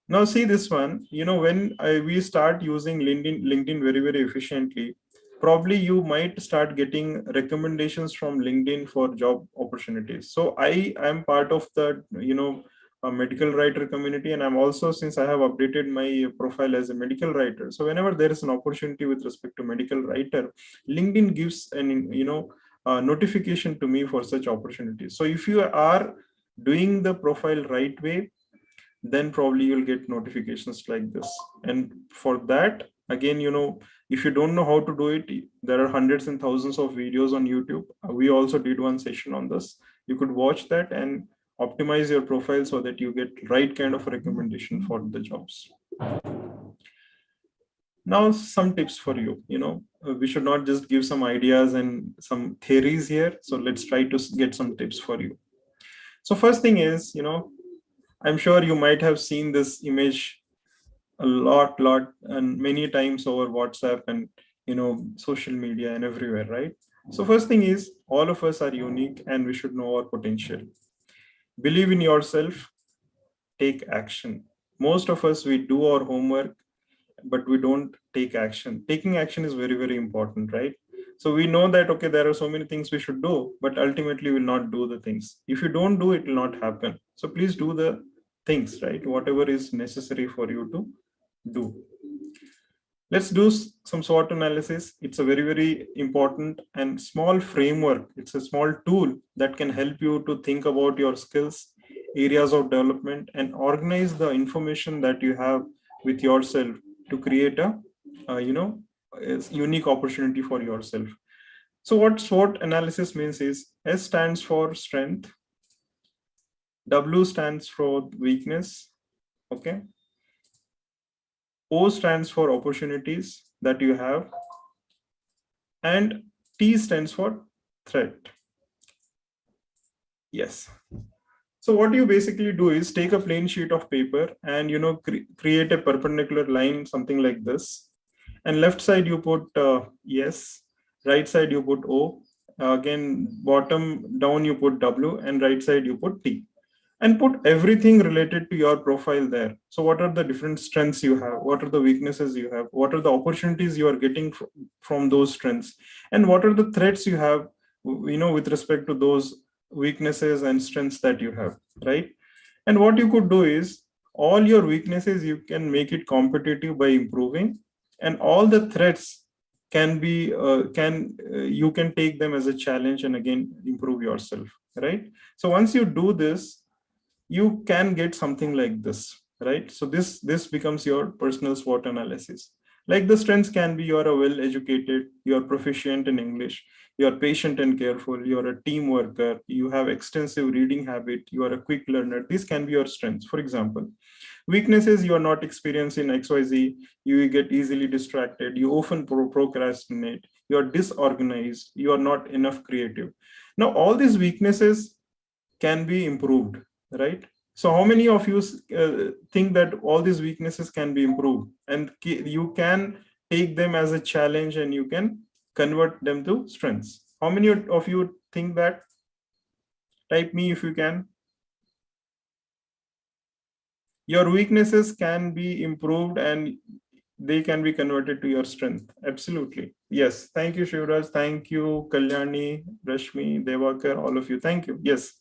Now see this one, when we start using LinkedIn very, very efficiently, probably you might start getting recommendations from LinkedIn for job opportunities. So I am part of the, a medical writer community, and I'm also, since I have updated my profile as a medical writer, so whenever there is an opportunity with respect to medical writer, LinkedIn gives an, notification to me for such opportunities. So if you are doing the profile right way, then probably you'll get notifications like this. And for that, again, if you don't know how to do it, there are hundreds and thousands of videos on YouTube. We also did one session on this. You could watch that and optimize your profile so that you get right kind of recommendation for the jobs. Now, some tips for you. We should not just give some ideas and some theories here. So let's try to get some tips for you. So first thing is, I'm sure you might have seen this image a lot, and many times over WhatsApp and, social media and everywhere, right? So first thing is, all of us are unique and we should know our potential. Believe in yourself, take action. Most of us, we do our homework, but we don't take action. Taking action is very, very important, right? So we know that, okay, there are so many things we should do, but ultimately we'll not do the things. If you don't do, it will not happen. So please do the things, right? Whatever is necessary for you to do. Let's do some SWOT analysis. It's a very, very important and small framework. It's a small tool that can help you to think about your skills, areas of development, and organize the information that you have with yourself to create a unique opportunity for yourself. So what SWOT analysis means is, S stands for strength, W stands for weakness, okay? O stands for opportunities that you have, and T stands for threat. Yes. So what you basically do is take a plain sheet of paper and create a perpendicular line, something like this. And left side you put S, right side you put O, again bottom down you put W, and right side you put T. And put everything related to your profile there. So what are the different strengths you have? What are the weaknesses you have? What are the opportunities you are getting from those strengths? And what are the threats you have, with respect to those weaknesses and strengths that you have, right? And what you could do is, all your weaknesses, you can make it competitive by improving, and all the threats can be, you can take them as a challenge and again, improve yourself, right? So once you do this, you can get something like this, right? So this becomes your personal SWOT analysis. Like, the strengths can be, you are a well-educated, you are proficient in English, you are patient and careful, you are a team worker, you have extensive reading habit, you are a quick learner. These can be your strengths, for example. Weaknesses, you are not experienced in XYZ, you get easily distracted, you often procrastinate, you are disorganized, you are not enough creative. Now, all these weaknesses can be improved, right? So how many of you think that all these weaknesses can be improved, and you can take them as a challenge and you can convert them to strengths? How many of you think that? Type me if you can. Your weaknesses can be improved and they can be converted to your strength. Absolutely. Yes. Thank you, Shivraj. Thank you, Kalyani, Rashmi, Devakar, all of you. Thank you. Yes.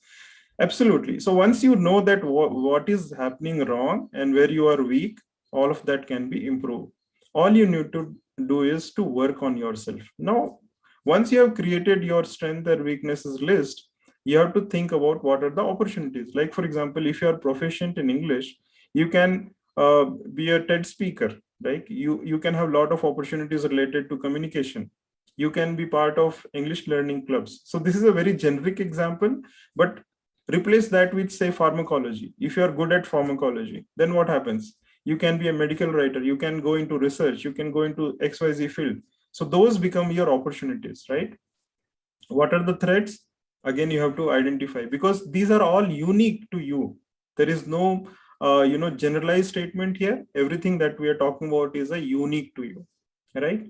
Absolutely. So once you know that what is happening wrong and where you are weak, all of that can be improved. All you need to do is to work on yourself. Now, once you have created your strength and weaknesses list, you have to think about what are the opportunities. Like, for example, if you are proficient in English, you can be a TED speaker, right? You can have a lot of opportunities related to communication. You can be part of English learning clubs. So this is a very generic example, but replace that with, say, pharmacology. If you are good at pharmacology, then what happens? You can be a medical writer, you can go into research, you can go into XYZ field. So those become your opportunities, right? What are the threats? Again, you have to identify, because these are all unique to you. There is no generalized statement here. Everything that we are talking about is a unique to you, right?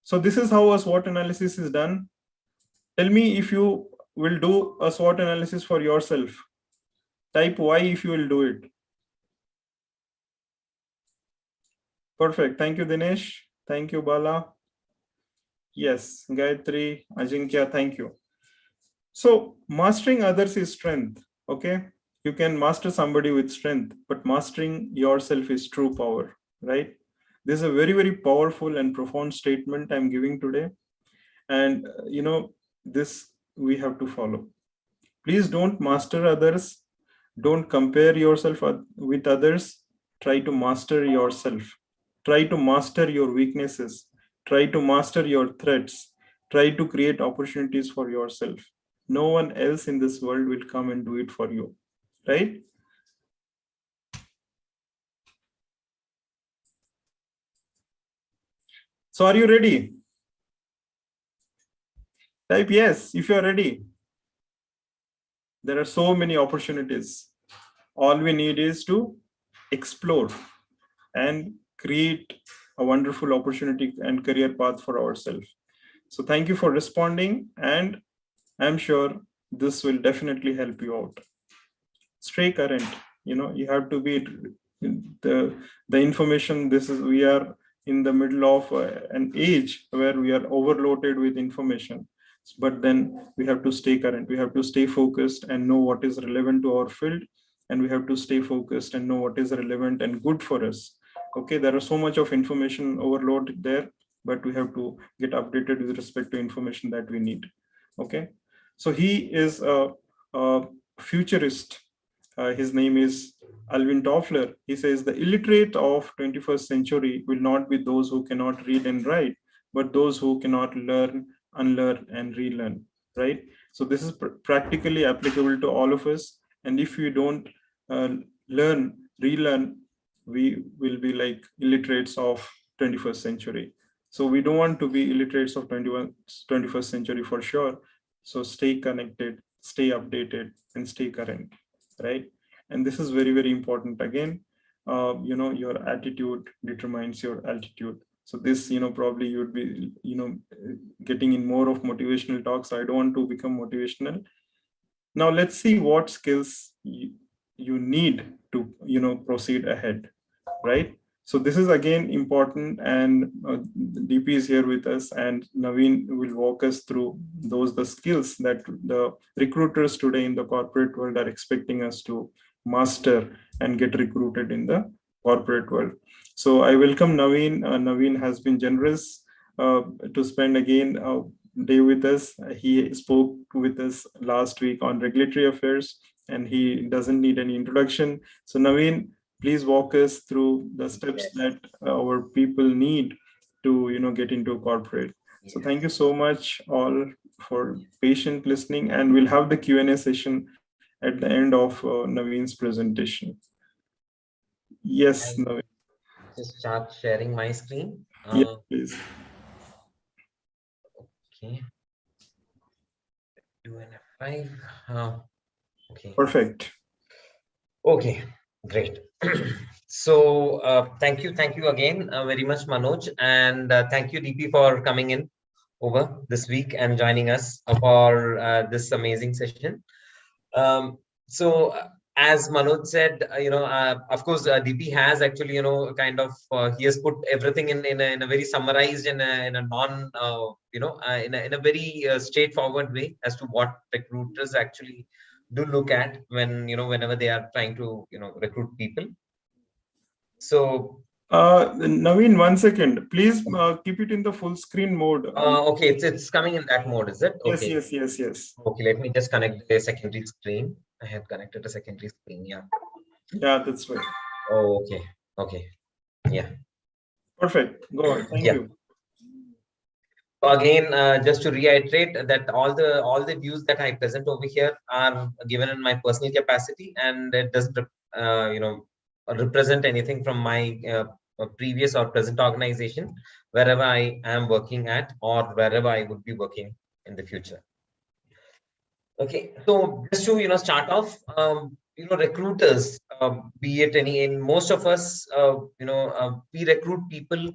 So this is how a SWOT analysis is done. Tell me if you will do a SWOT analysis for yourself. Type Y if you will do it. Perfect. Thank you, Dinesh. Thank you, Bala. Yes, Gayatri, Ajinkya, thank you. So mastering others is strength. Okay, you can master somebody with strength, but mastering yourself is true power, right? This is a very, very powerful and profound statement I'm giving today. And this we have to follow. Please don't master others. Don't compare yourself with others. Try to master yourself. Try to master your weaknesses. Try to master your threats. Try to create opportunities for yourself. No one else in this world will come and do it for you, right? So are you ready? Type yes if you are ready. There are so many opportunities. All we need is to explore and create a wonderful opportunity and career path for ourselves. So thank you for responding, and I'm sure this will definitely help you out. Stay current. You have to be the information. We are in the middle of an age where we are overloaded with information, but then we have to stay current. We have to stay focused and know what is relevant to our field, and we have to stay focused and know what is relevant and good for us. Okay, there are so much of information overload there, but we have to get updated with respect to information that we need. Okay, so he is a futurist. His name is Alvin Toffler. He says the illiterate of 21st century will not be those who cannot read and write, but those who cannot learn, unlearn, and relearn, right? So this is practically applicable to all of us. And if we don't learn, relearn, we will be like illiterates of 21st century. So we don't want to be illiterates of 21st century for sure. So stay connected, stay updated, and stay current, right? And this is very, very important. Again, your attitude determines your altitude. So this, probably you'd be, getting in more of motivational talks. I don't want to become motivational. Now let's see what skills you need to, proceed ahead, right? So this is again important, and DP is here with us, and Naveen will walk us through the skills that the recruiters today in the corporate world are expecting us to master and get recruited in the corporate world. So I welcome Naveen. Naveen has been generous to spend again a day with us. He spoke with us last week on regulatory affairs, and he doesn't need any introduction. So Naveen, please walk us through the steps that our people need to get into corporate. So thank you so much all for patient listening, and we'll have the Q&A session at the end of Naveen's presentation. Yes, Naveen. Just start sharing my screen. Yes, please. Okay. 2 and 5. Okay. Perfect. Okay, great. So thank you again very much, Manoj, and thank you, DP, for coming in over this week and joining us for this amazing session. So as Manoj said, of course, DP has actually, kind of, he has put everything in a very summarized and in a non, in a very straightforward way as to what recruiters actually do look at when, whenever they are trying to, recruit people. So Naveen, 1 second, please keep it in the full screen mode. Okay, it's coming in that mode, is it? Okay. Yes. Okay, let me just connect the secondary screen. I have connected a secondary screen. Yeah, that's right. Oh, okay. Yeah, perfect. Go on. Thank you. Again, just to reiterate that all the views that I present over here are given in my personal capacity, and it doesn't represent anything from my previous or present organization, wherever I am working at or wherever I would be working in the future. Okay, so just to start off, recruiters, be it in most of us, we recruit people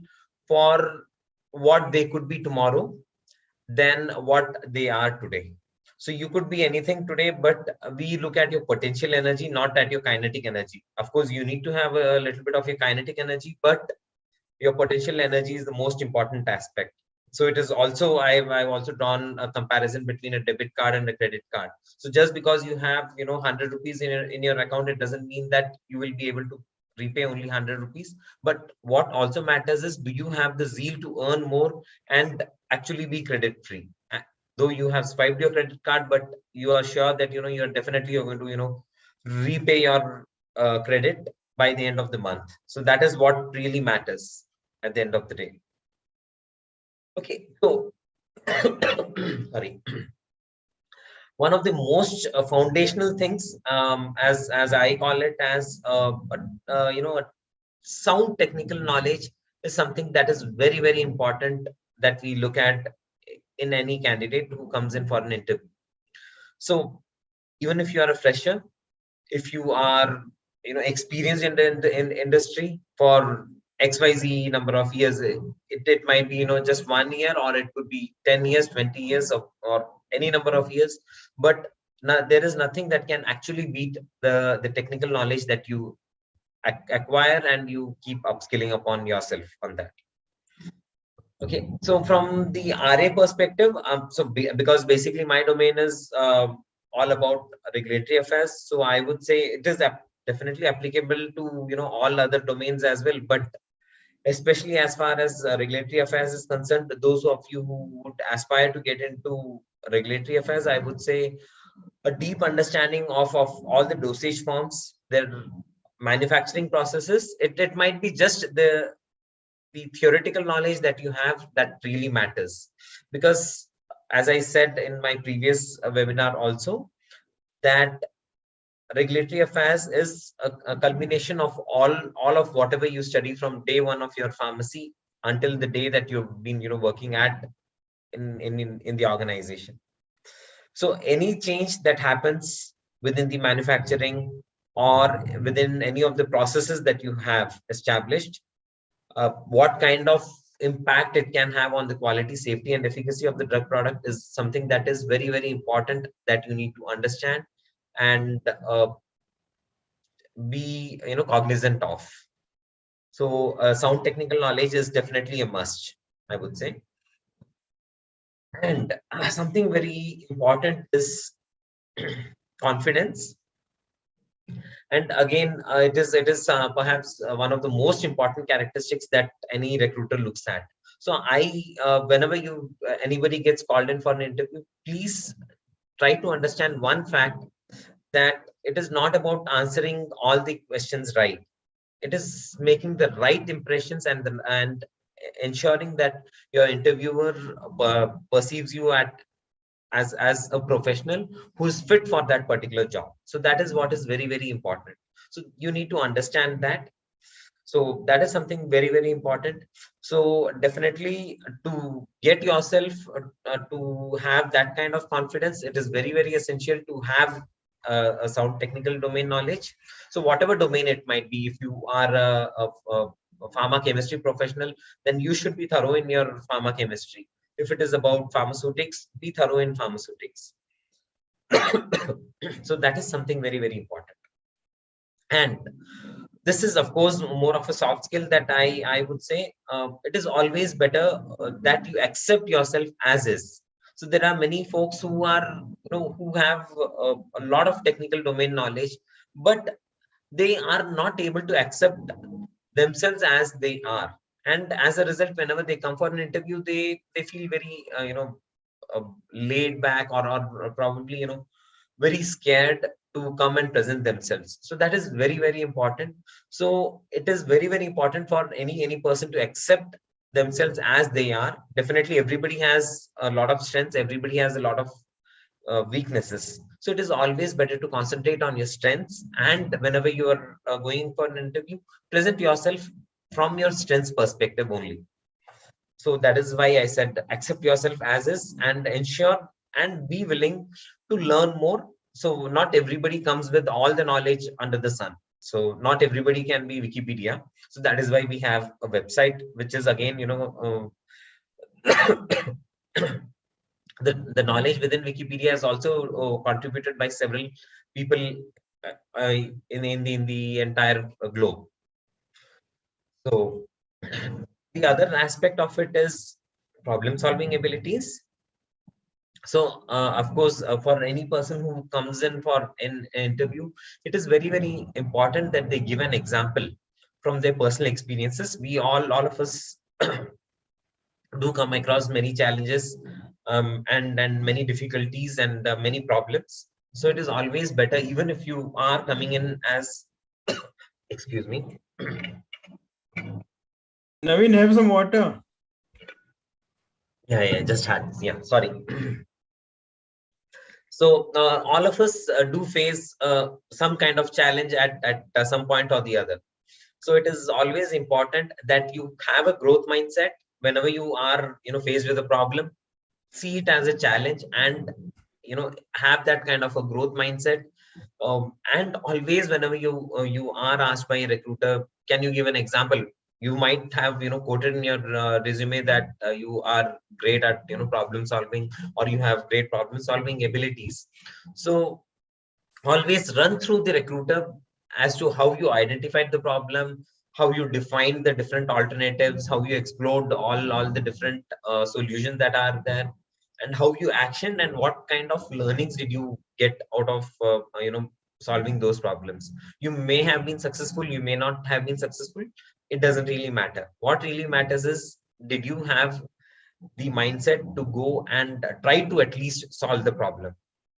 for what they could be tomorrow than what they are today. So you could be anything today, but we look at your potential energy, not at your kinetic energy. Of course, you need to have a little bit of your kinetic energy, but your potential energy is the most important aspect. So it is also, I've also drawn a comparison between a debit card and a credit card. So just because you have 100 rupees in your account, it doesn't mean that you will be able to repay only 100 rupees. But what also matters is, do you have the zeal to earn more and actually be credit free? Though you have swiped your credit card, but you are sure that you're definitely going to repay your credit by the end of the month. So that is what really matters at the end of the day. Okay, so sorry. One of the most foundational things, as I call it, as a sound technical knowledge, is something that is very, very important that we look at in any candidate who comes in for an interview. So even if you are a fresher, if you are experienced in the industry for XYZ number of years, it might be just 1 year, or it could be 10 years, 20 years, or any number of years, but there is nothing that can actually beat the technical knowledge that you acquire and you keep upskilling upon yourself on that. Okay, so from the RA perspective, because basically my domain is all about regulatory affairs, so I would say it is definitely applicable to all other domains as well, but especially as far as regulatory affairs is concerned, those of you who would aspire to get into regulatory affairs, I would say a deep understanding of all the dosage forms, their manufacturing processes. It might be just the theoretical knowledge that you have that really matters, because as I said in my previous webinar also, that regulatory affairs is a culmination of all of whatever you study from day one of your pharmacy until the day that you've been working at in the organization. So any change that happens within the manufacturing or within any of the processes that you have established, what kind of impact it can have on the quality, safety, and efficacy of the drug product is something that is very, very important that you need to understand and be cognizant of. So sound technical knowledge is definitely a must, I would say. And something very important is confidence. And again, it is perhaps one of the most important characteristics that any recruiter looks at. So whenever anybody gets called in for an interview, please try to understand one fact, that it is not about answering all the questions right. It is making the right impressions and ensuring that your interviewer perceives you as a professional who is fit for that particular job. So that is what is very, very important. So you need to understand that. So that is something very, very important. So definitely, to get yourself to have that kind of confidence, it is very, very essential to have a sound technical domain knowledge. So whatever domain it might be, if you are a pharma chemistry professional, then you should be thorough in your pharma chemistry. If it is about pharmaceutics, be thorough in pharmaceutics. So that is something very, very important. And this is, of course, more of a soft skill that I would say. It is always better that you accept yourself as is. So there are many folks who are, who have a lot of technical domain knowledge, but they are not able to accept themselves as they are. And as a result, whenever they come for an interview, they feel very, laid back, or probably, very scared to come and present themselves. So that is very, very important. So it is very, very important for any person to accept themselves as they are. Definitely everybody has a lot of strengths, everybody has a lot of weaknesses. So it is always better to concentrate on your strengths, and whenever you are going for an interview, present yourself from your strengths perspective only. So that is why I said accept yourself as is, and ensure and be willing to learn more. So not everybody comes with all the knowledge under the sun. So not everybody can be Wikipedia. So that is why we have a website, which is again, the knowledge within Wikipedia is also contributed by several people in the entire globe. So the other aspect of it is problem solving abilities. So of course, for any person who comes in for an interview, it is very, very important that they give an example from their personal experiences. We all of us do come across many challenges, and many difficulties, and many problems. So it is always better, even if you are coming in as excuse me. Naveen, have some water. Yeah, just had, yeah, sorry. So all of us do face some kind of challenge at some point or the other. So it is always important that you have a growth mindset whenever you are, faced with a problem. See it as a challenge, and have that kind of a growth mindset. And always, whenever you are asked by a recruiter, can you give an example? You might have quoted in your resume that you are great at problem solving, or you have great problem solving abilities. So always run through the recruiter as to how you identified the problem, how you defined the different alternatives, how you explored all the different solutions that are there, and how you actioned, and what kind of learnings did you get out of solving those problems. You may have been successful, you may not have been successful. It doesn't really matter. What really matters is, did you have the mindset to go and try to at least solve the problem?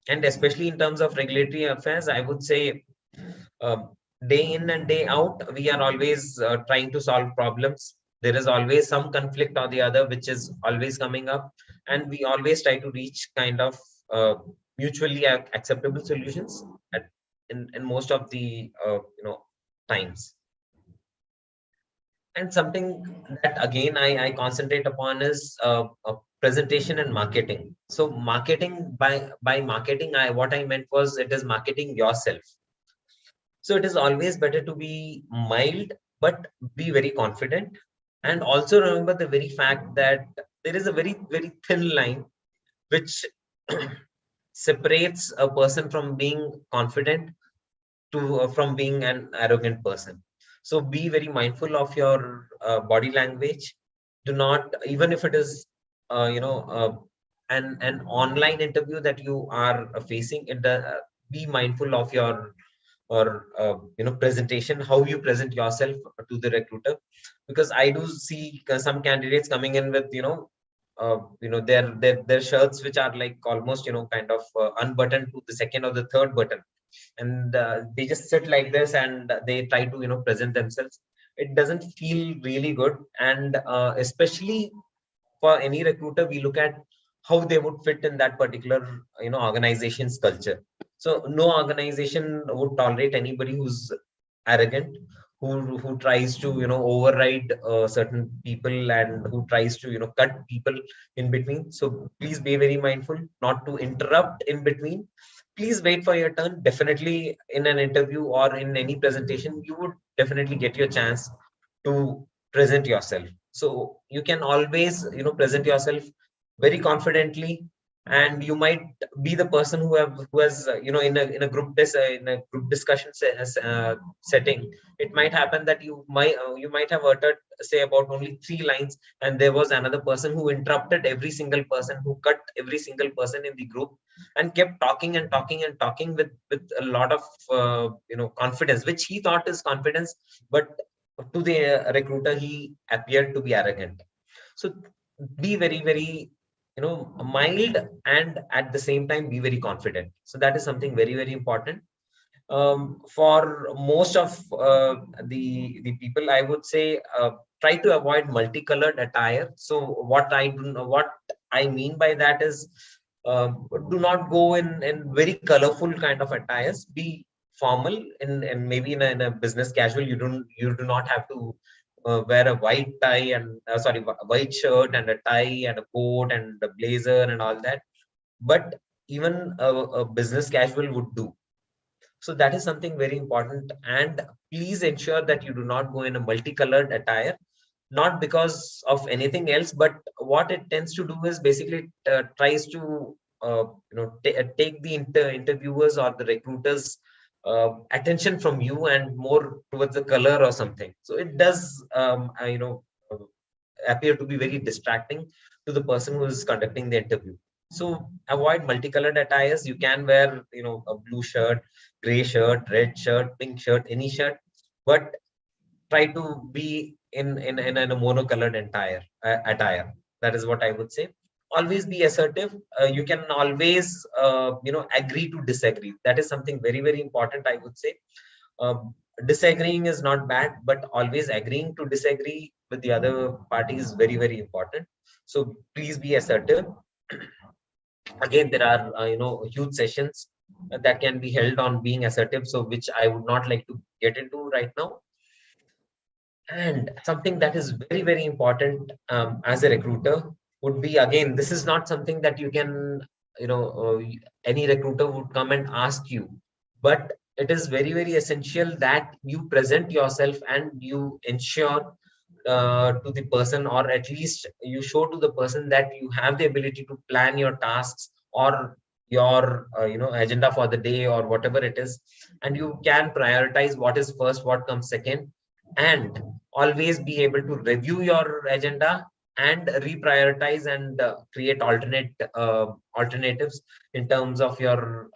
And especially in terms of regulatory affairs, I would say, um, day in and day out, we are always trying to solve problems. There is always some conflict or the other which is always coming up, and we always try to reach kind of mutually acceptable solutions in most of the times. And something that again I concentrate upon is presentation and marketing. So marketing, by marketing, what I meant was, it is marketing yourself. So it is always better to be mild, but be very confident. And also remember the very fact that there is a very, very thin line which separates a person from being confident to from being an arrogant person. So be very mindful of your body language. Do not, even if it is an online interview that you are facing, be mindful of your, or presentation, how you present yourself to the recruiter. Because I do see some candidates coming in with their shirts which are like almost kind of unbuttoned to the second or the third button, and they just sit like this and they try to present themselves. It doesn't feel really good. And especially for any recruiter, we look at how they would fit in that particular organization's culture. So no organization would tolerate anybody who's arrogant, who tries to override certain people, and who tries to cut people in between. So please be very mindful not to interrupt in between. Please wait for your turn. Definitely in an interview or in any presentation, you would definitely get your chance to present yourself. So you can always present yourself very confidently. And you might be the person who has in a group discussion setting. It might happen that you might have uttered, say, about only 3 lines, and there was another person who interrupted every single person, who cut every single person in the group, and kept talking and talking and talking with a lot of confidence, which he thought is confidence, but to the recruiter he appeared to be arrogant. So be very, very mild, and at the same time be very confident. So that is something very, very important. For most of the people, I would say, try to avoid multicolored attire. So what I mean by that is, do not go in very colorful kind of attires. Be formal, and maybe in a business casual. You do not have to wear a white tie and white shirt and a tie and a coat and a blazer and all that. But even a business casual would do. So that is something very important. And please ensure that you do not go in a multicolored attire, not because of anything else, but what it tends to do is basically tries to take the interviewers or the recruiters attention from you and more towards the color or something. So it does appear to be very distracting to the person who is conducting the interview. So avoid multicolored attires. You can wear, a blue shirt, gray shirt, red shirt, pink shirt, any shirt, but try to be in a monocolored attire. That is what I would say. Always be assertive. You can always, agree to disagree. That is something very, very important, I would say. Disagreeing is not bad, but always agreeing to disagree with the other party is very, very important. So please be assertive. Again, there are huge sessions that can be held on being assertive, so which I would not like to get into right now. And something that is very, very important as a recruiter would be, again, this is not something that you can, any recruiter would come and ask you, but it is very, very essential that you present yourself and you ensure to the person, or at least you show to the person, that you have the ability to plan your tasks or your agenda for the day or whatever it is, and you can prioritize what is first, what comes second, and always be able to review your agenda and reprioritize and create alternatives in terms of your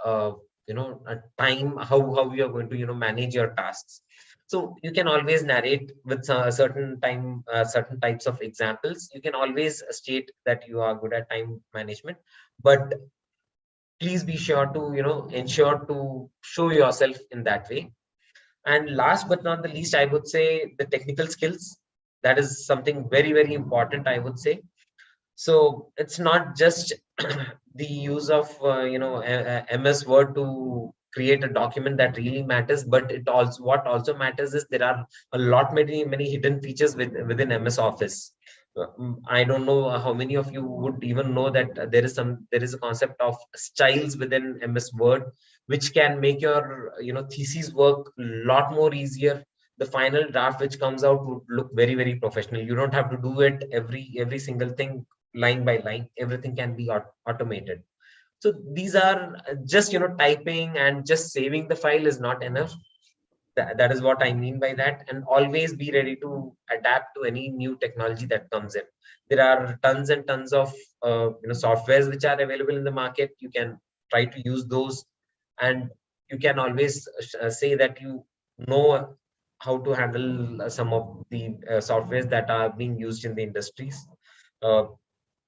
time, how you are going to manage your tasks. So you can always narrate with certain types of examples. You can always state that you are good at time management, but please be sure to ensure to show yourself in that way. And last but not the least, I would say the technical skills. That is something very, very important, I would say. So it's not just the use of MS Word to create a document that really matters, but what also matters is there are a lot many hidden features within MS Office. I don't know how many of you would even know that there is a concept of styles within MS Word, which can make your thesis work a lot more easier. The final draft which comes out would look very, very professional. You don't have to do it every single thing line by line. Everything can be automated. So these are just typing and just saving the file is not enough. That is what I mean by that. And always be ready to adapt to any new technology that comes in. There are tons and tons of softwares which are available in the market. You can try to use those, and you can always say that you know how to handle some of the softwares that are being used in the industries. Uh,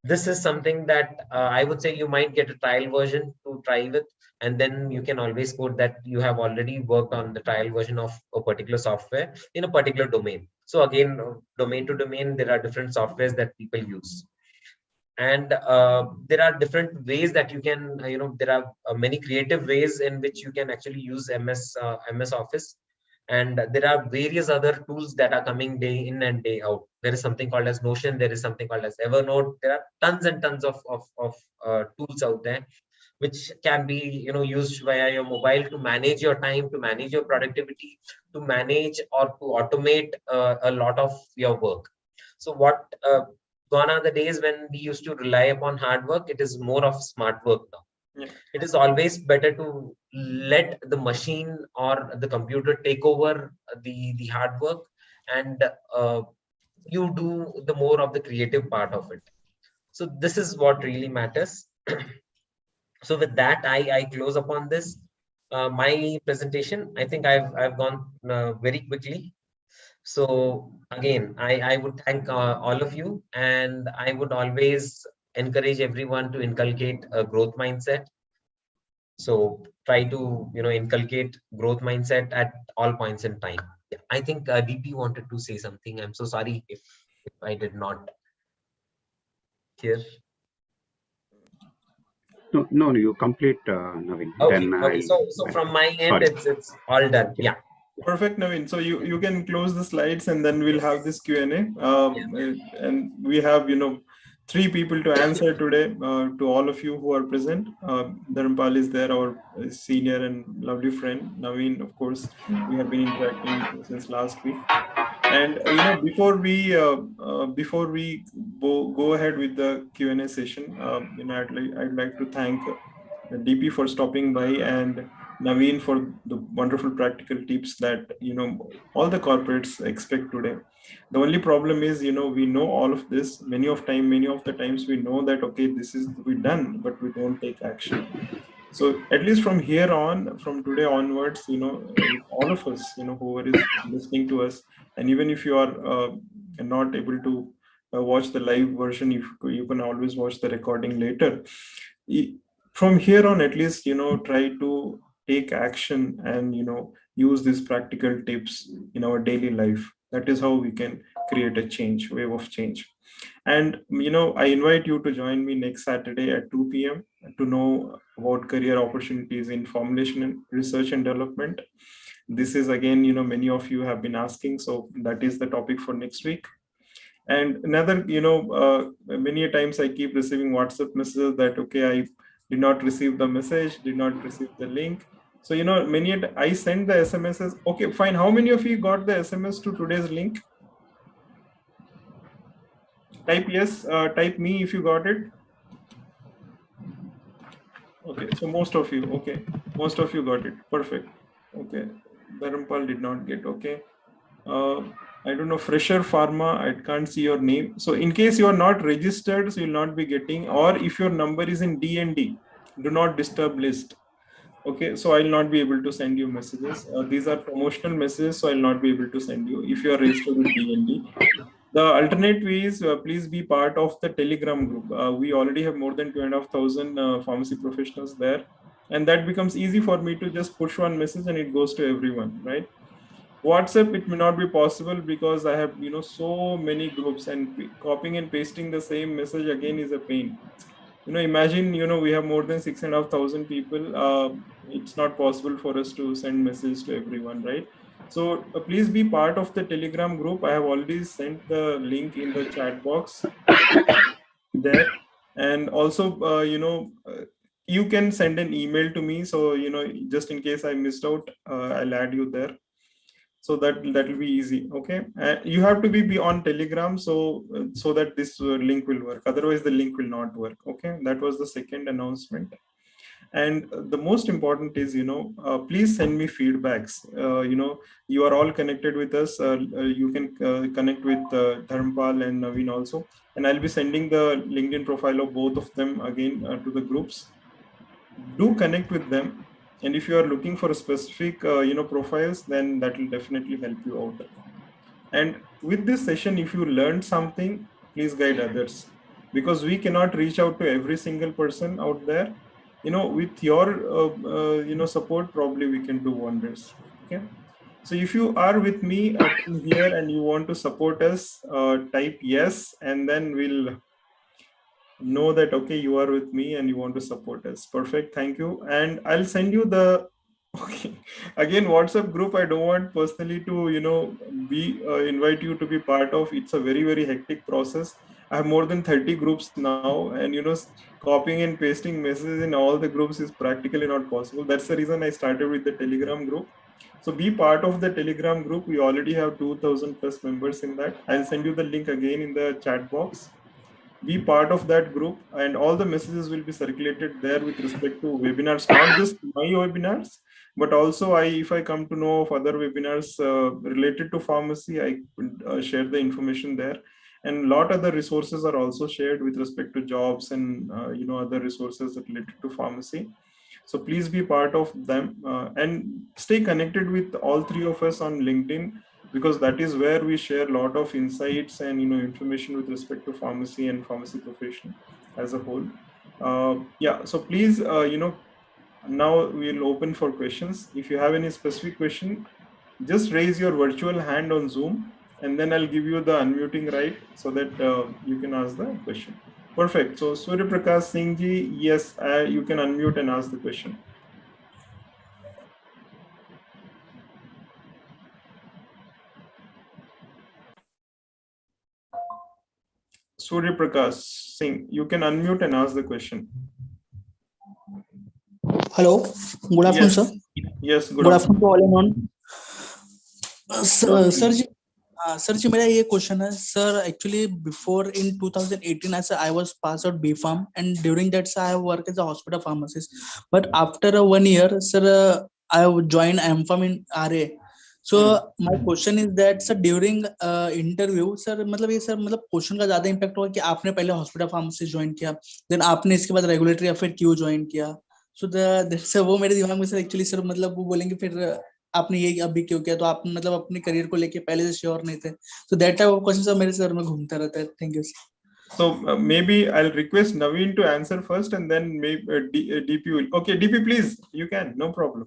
this is something that I would say you might get a trial version to try with, and then you can always quote that you have already worked on the trial version of a particular software in a particular domain. So again, domain to domain, there are different softwares that people use. And there are different ways that you can, there are many creative ways in which you can actually use MS Office. And there are various other tools that are coming day in and day out. There is something called as Notion. There is something called as Evernote. There are tons and tons of tools out there, which can be used via your mobile to manage your time, to manage your productivity, to manage or to automate a lot of your work. So gone are the days when we used to rely upon hard work. It is more of smart work now. Yeah. It is always better to let the machine or the computer take over the hard work, and you do the more of the creative part of it. So this is what really matters. So with that, I close upon this my presentation. I think I've gone very quickly. So again, I would thank all of you, and I would always encourage everyone to inculcate a growth mindset. So try to inculcate growth mindset at all points in time. Yeah, I think DP wanted to say something. I'm so sorry if I did not hear. No, you complete, Naveen. Okay, Then okay. So from my end, sorry. it's all done. Yeah. Perfect, Naveen. So you can close the slides, and then we'll have this Q&A. And we have 3 people to answer today. To all of you who are present, Dharampal is there, our senior and lovely friend. Naveen, of course, we have been interacting since last week. And before we go ahead with the Q&A session, I'd like to thank DP for stopping by and Naveen for the wonderful practical tips that all the corporates expect today. The only problem is we know all of this. Many of the times we know that okay, this is to be done, but we don't take action. So at least from here on, from today onwards, with all of us, whoever is listening to us, and even if you are not able to watch the live version, if you can always watch the recording later. From here on, at least try to take action and use these practical tips in our daily life. That is how we can create a wave of change. And I invite you to join me next Saturday at 2 p.m. to know about career opportunities in formulation and research and development. This is again, many of you have been asking, so that is the topic for next week. And another, many times I keep receiving WhatsApp messages that okay, I did not receive the message, did not receive the link. So I send the SMSs. Okay, fine. How many of you got the SMS to today's link? Type yes, type me if you got it. Okay, so most of you, okay. Most of you got it, perfect. Okay, Dharampal did not get, okay. I don't know, Fresher Pharma, I can't see your name. So in case you are not registered, so you'll not be getting, or if your number is in DND, do not disturb list. Okay, so I'll not be able to send you messages. These are promotional messages, so I'll not be able to send you if you are registered with DND. The alternate way is please be part of the Telegram group. We already have more than 2,500 pharmacy professionals there. And that becomes easy for me to just push one message and it goes to everyone, right? WhatsApp, it may not be possible because I have, so many groups, and copying and pasting the same message again is a pain. Imagine, we have more than 6,500 people. It's not possible for us to send messages to everyone, right? So please be part of the Telegram group. I have already sent the link in the chat box there. And also, you can send an email to me. So, just in case I missed out, I'll add you there. So that will be easy. Okay, you have to be on Telegram so that this link will work. Otherwise, the link will not work. Okay, that was the second announcement. And the most important is, please send me feedbacks. You are all connected with us. You can connect with Dharmpal and Naveen also. And I'll be sending the LinkedIn profile of both of them again to the groups. Do connect with them. And if you are looking for a specific, profiles, then that will definitely help you out. And with this session, if you learned something, please guide others, because we cannot reach out to every single person out there. With your support, probably we can do wonders. Okay, so if you are with me here and you want to support us, type yes, and then we'll know that okay, you are with me and you want to support us. Perfect, thank you. And I'll send you the okay, again, WhatsApp group, I don't want personally to invite you to be part of. It's a very, very hectic process. I have more than 30 groups now, and copying and pasting messages in all the groups is practically not possible. That's the reason I started with the Telegram group. So be part of the Telegram group. We already have 2,000 plus members in that. I'll send you the link again in the chat box. Be part of that group, and all the messages will be circulated there with respect to webinars, not just my webinars, but also if I come to know of other webinars related to pharmacy, I share the information there. And a lot of the resources are also shared with respect to jobs and other resources related to pharmacy. So please be part of them and stay connected with all three of us on LinkedIn, because that is where we share a lot of insights and information with respect to pharmacy and pharmacy profession as a whole. Yeah, so please now we'll open for questions. If you have any specific question, just raise your virtual hand on Zoom, and then I'll give you the unmuting right so that you can ask the question. Perfect. So Surya Prakash Singh ji, yes, you can unmute and ask the question. Surya Prakash Singh, you can unmute and ask the question. Hello, good afternoon, yes. sir. Yes, good afternoon to all in one. Sir जी मेरा ये question है sir. Actually before in 2018 I was passed out B.Pharm, and during that I have worked as a hospital pharmacist. But after 1 year, sir, I would join MFAM in RA. So my question is that sir, during interview sir, मतलब ये sir मतलब question का ज्यादा impact होगा कि आपने पहले hospital pharmacy join किया, देन आपने इसके बाद रेगुलेटरी अफेयर क्यों ज्वाइन किया. सो सर वो मेरे दिमाग में सर एक्चुअली सर मतलब वो बोलेंगे फिर आपने ये अभी क्यों किया, तो आप मतलब अपने करियर को लेके पहले से श्योर नहीं थे. तो that type of question sir मेरे सर में घूमता रहता है. Thank you sir. So maybe I'll request Naveen to answer first, and then maybe DP will. Okay, DP, please, you can, no problem.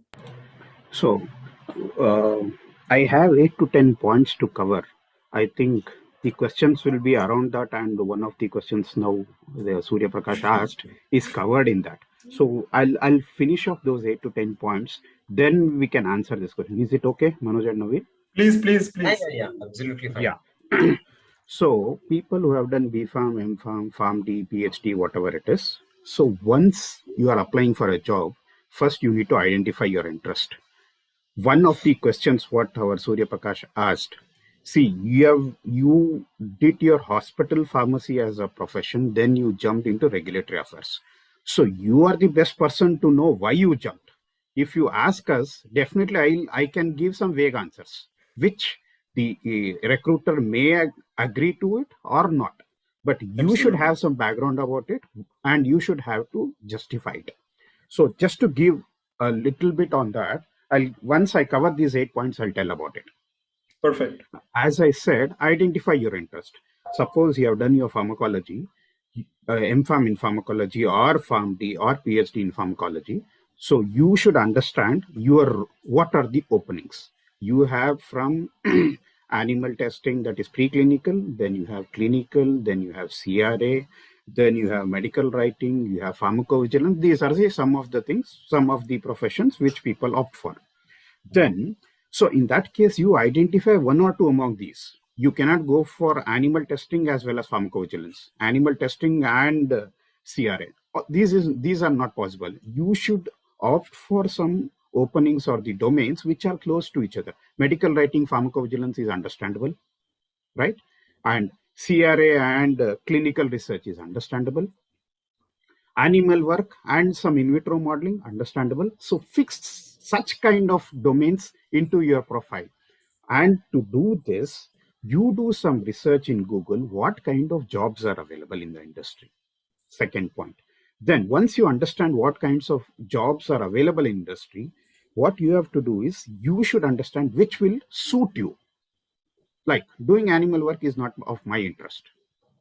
So, I have 8 to 10 points to cover. I think the questions will be around that, and one of the questions now the Surya Prakash asked is covered in that. So I'll finish off those 8 to 10 points. Then we can answer this question. Is it okay, Manoj and Naveen? Please. Yeah, absolutely fine. Yeah. So people who have done BPharm, MPharm, PharmD, PhD, whatever it is. So once you are applying for a job, first you need to identify your interest. One of the questions what our Surya Prakash asked, see, you did your hospital pharmacy as a profession, then you jumped into regulatory affairs. So you are the best person to know why you jumped. If you ask us, definitely I can give some vague answers, which the recruiter may agree to it or not. But you should have some background about it, and you should have to justify it. So just to give a little bit on that, once I cover these 8 points, I'll tell about it. Perfect. As I said, identify your interest. Suppose you have done your pharmacology, MPharm in pharmacology or PharmD or PhD in pharmacology. So you should understand what are the openings. You have from animal testing, that is preclinical, then you have clinical, then you have CRA, then you have medical writing, you have pharmacovigilance. These are some of the things, some of the professions which people opt for. Then, so in that case, you identify one or two among these. You cannot go for animal testing as well as pharmacovigilance, animal testing and CRA. These are not possible. You should opt for some openings or the domains which are close to each other. Medical writing, pharmacovigilance is understandable, right? And CRA and clinical research is understandable. Animal work and some in vitro modeling, understandable. So fix such kind of domains into your profile. And to do this, you do some research in Google, what kind of jobs are available in the industry. Second point. Then once you understand what kinds of jobs are available in industry, what you have to do is you should understand which will suit you. Like doing animal work is not of my interest.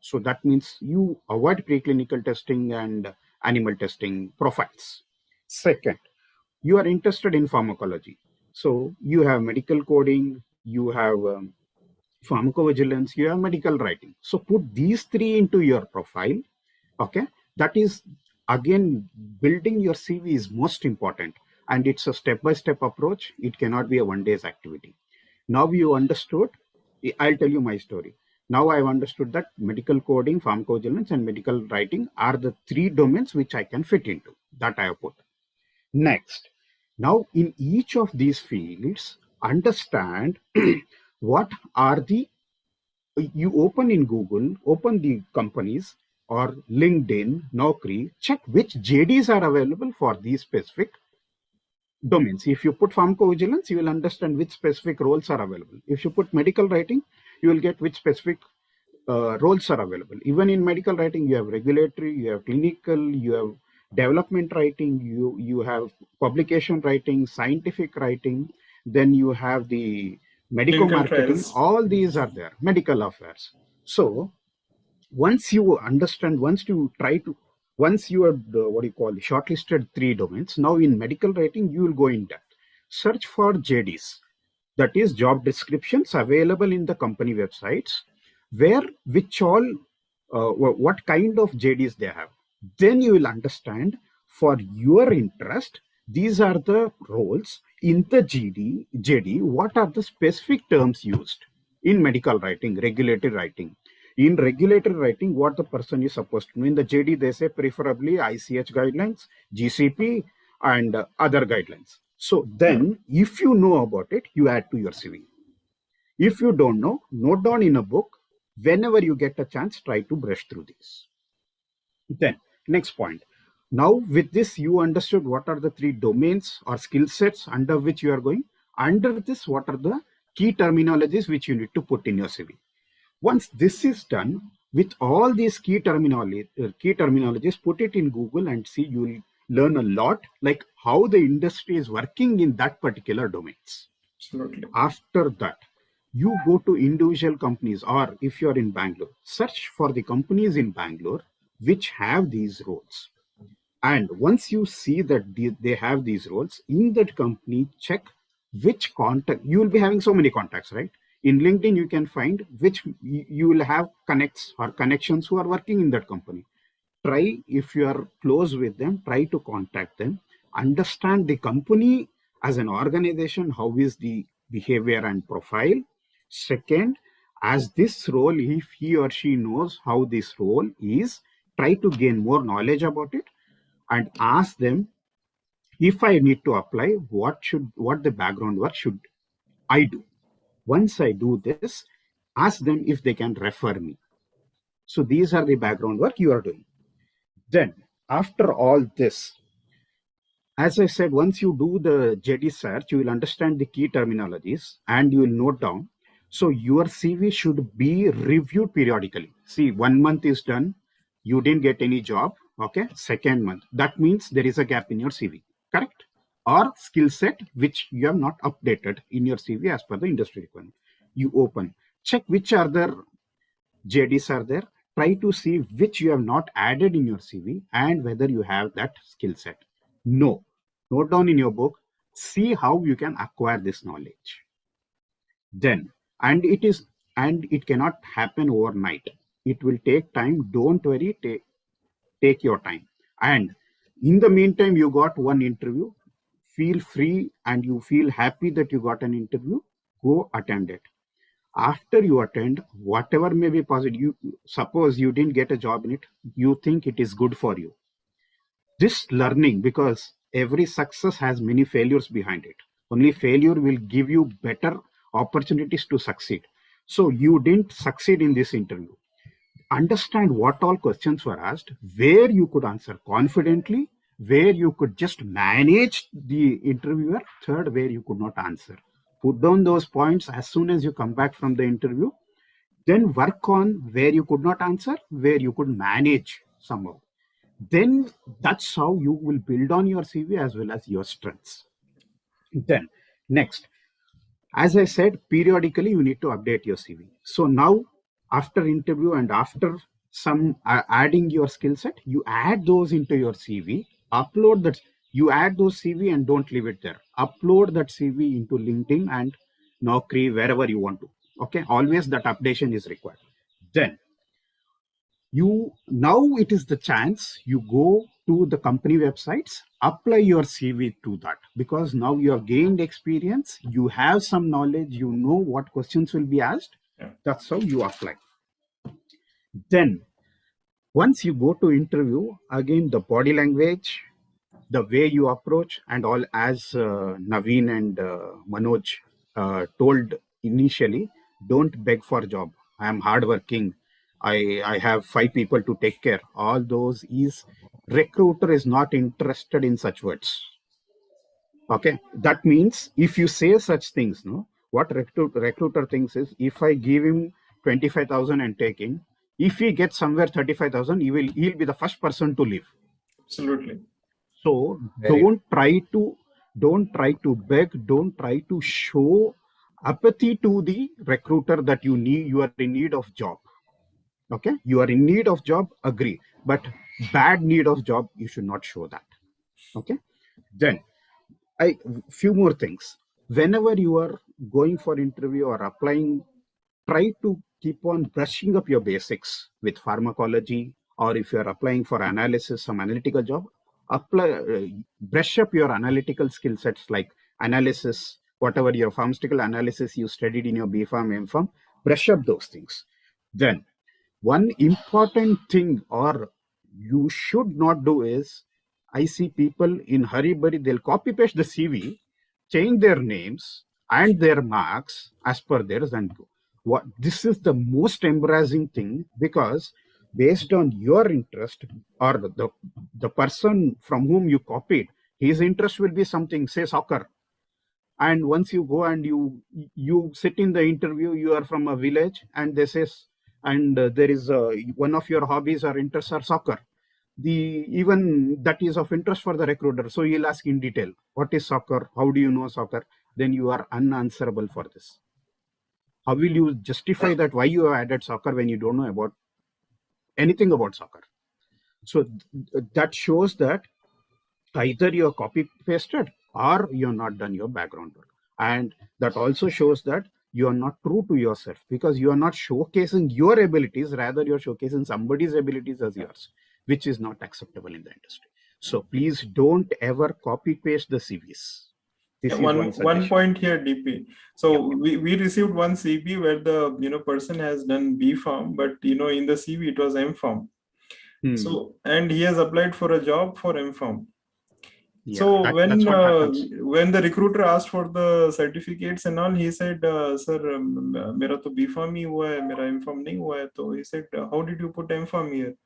So that means you avoid preclinical testing and animal testing profiles. Second, you are interested in pharmacology. So you have medical coding, you have pharmacovigilance, you have medical writing. So put these three into your profile. Okay. That is, again, building your CV is most important. And it's a step-by-step approach. It cannot be a one-day's activity. Now you understood. I'll tell you my story. Now I've understood that medical coding, pharmacovigilance, and medical writing are the three domains which I can fit into. That I have put. Next, now in each of these fields, understand what are the, you open in Google, open the companies or LinkedIn, Naukri, check which JDs are available for these specific domains. If you put pharmacovigilance, you will understand which specific roles are available. If you put medical writing, you will get which specific roles are available. Even in medical writing, you have regulatory, you have clinical, you have development writing, you have publication writing, scientific writing, then you have the medical marketing. All these are there, medical affairs. So once you understand, once you have shortlisted three domains, now in medical writing, you will go in depth. Search for JDs, that is job descriptions available in the company websites, what kind of JDs they have. Then you will understand for your interest, these are the roles in the JD, what are the specific terms used in medical writing, regulatory writing. In regulatory writing, what the person is supposed to know. In the JD, they say preferably ICH guidelines, GCP, and other guidelines. So then, if you know about it, you add to your CV. If you don't know, note down in a book. Whenever you get a chance, try to brush through this. Then, next point. Now with this, you understood what are the 3 domains or skill sets under which you are going. Under this, what are the key terminologies which you need to put in your CV. Once this is done, with all these key terminologies, put it in Google and see, you will learn a lot, like how the industry is working in that particular domains. Absolutely. After that, you go to individual companies, or if you are in Bangalore, search for the companies in Bangalore which have these roles. And once you see that they have these roles in that company, check which contact. You will be having so many contacts, right? In LinkedIn, you can find which you will have connects or connections who are working in that company. Try, if you are close with them, try to contact them, understand the company as an organization, how is the behavior and profile. Second, as this role, if he or she knows how this role is, try to gain more knowledge about it and ask them, if I need to apply, what the background work should I do. Once I do this, ask them if they can refer me. So these are the background work you are doing. Then after all this, as I said, once you do the JD search, you will understand the key terminologies and you will note down. So your CV should be reviewed periodically. See, 1 month is done, you didn't get any job. Okay, second month, that means there is a gap in your CV, correct? Or skill set which you have not updated in your CV as per the industry requirement. You open, check which other JDs are there, try to see which you have not added in your CV and whether you have that skill set. No, note down in your book, see how you can acquire this knowledge. Then, and it cannot happen overnight. It will take time. Don't worry, take your time. And in the meantime, you got one interview, feel free and you feel happy that you got an interview, go attend it. After you attend, whatever may be possible, you suppose you didn't get a job in it, you think it is good for you. This learning, because every success has many failures behind it. Only failure will give you better opportunities to succeed. So you didn't succeed in this interview. Understand what all questions were asked, where you could answer confidently, where you could just manage the interviewer, third, where you could not answer. Put down those points as soon as you come back from the interview. Then work on where you could not answer, where you could manage somehow. Then that's how you will build on your CV as well as your strengths. Then next, as I said, periodically you need to update your CV. So now after interview and after some adding your skill set, you add those into your CV, upload that, you add those CV and don't leave it there. Upload that CV into LinkedIn and Naukri, wherever you want to. Okay, always that updation is required. Then you, now it is the chance you go to the company websites, apply your CV to that, because now you have gained experience, you have some knowledge, you know what questions will be asked. That's how you apply. Then once you go to interview, again the body language, the way you approach and all, as Naveen and Manoj told initially, don't beg for job. I am hardworking. I have 5 people to take care. All those is, recruiter is not interested in such words. Okay, that means if you say such things, no, what recruiter thinks is, if I give him 25,000 and take him, if he gets somewhere 35,000, he'll be the first person to leave. Absolutely. So don't try to beg, don't try to show apathy to the recruiter that you are in need of job. Okay, you are in need of job, agree, but bad need of job, you should not show that. Okay, then few more things. Whenever you are going for interview or applying, try to keep on brushing up your basics with pharmacology, or if you are applying for analysis, some analytical job, brush up your analytical skill sets, like analysis, whatever your pharmaceutical analysis you studied in your B.Pharm, M.Pharm, brush up those things. Then one important thing or you should not do is, I see people in hurry burry, they'll copy paste the CV, change their names and their marks as per theirs and go. What this is the most embarrassing thing, because based on your interest or the person from whom you copied, his interest will be something, say soccer. And once you go and you sit in the interview, you are from a village, and they says, and there is one of your hobbies or interests are soccer. The even that is of interest for the recruiter. So he'll ask in detail, what is soccer? How do you know soccer? Then you are unanswerable for this. How will you justify that why you have added soccer when you don't know about anything about soccer? So that shows that either you're copy pasted or you're not done your background work. And that also shows that you are not true to yourself, because you are not showcasing your abilities, rather you're showcasing somebody's abilities as yours, which is not acceptable in the industry. So please don't ever copy paste the CVs. This is one suggestion. point here, DP. So Yeah. we received one CV where the person has done B Farm, but in the CV it was M Farm. So, and he has applied for a job for M Farm. Yeah, So that's what happens. when the recruiter asked for the certificates and all, he said, "Sir, मेरा तो B Farm ही हुआ है, मेरा M Farm नहीं हुआ है." So he said, "How did you put M Farm here?"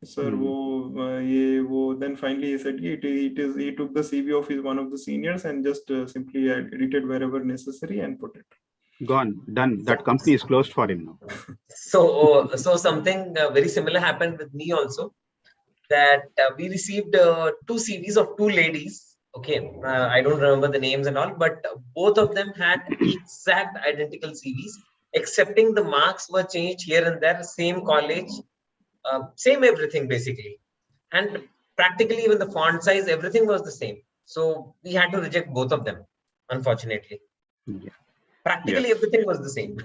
Sir, then finally he said, he took the CV of one of the seniors and just simply edited wherever necessary and put it. Gone, done. That company is closed for him now. So something very similar happened with me also. That we received 2 CVs of 2 ladies. Okay, I don't remember the names and all, but both of them had exact identical CVs, excepting the marks were changed here and there, same college, same everything basically. And practically even the font size, everything was the same. So we had to reject both of them, unfortunately. Yeah. Practically everything was the same,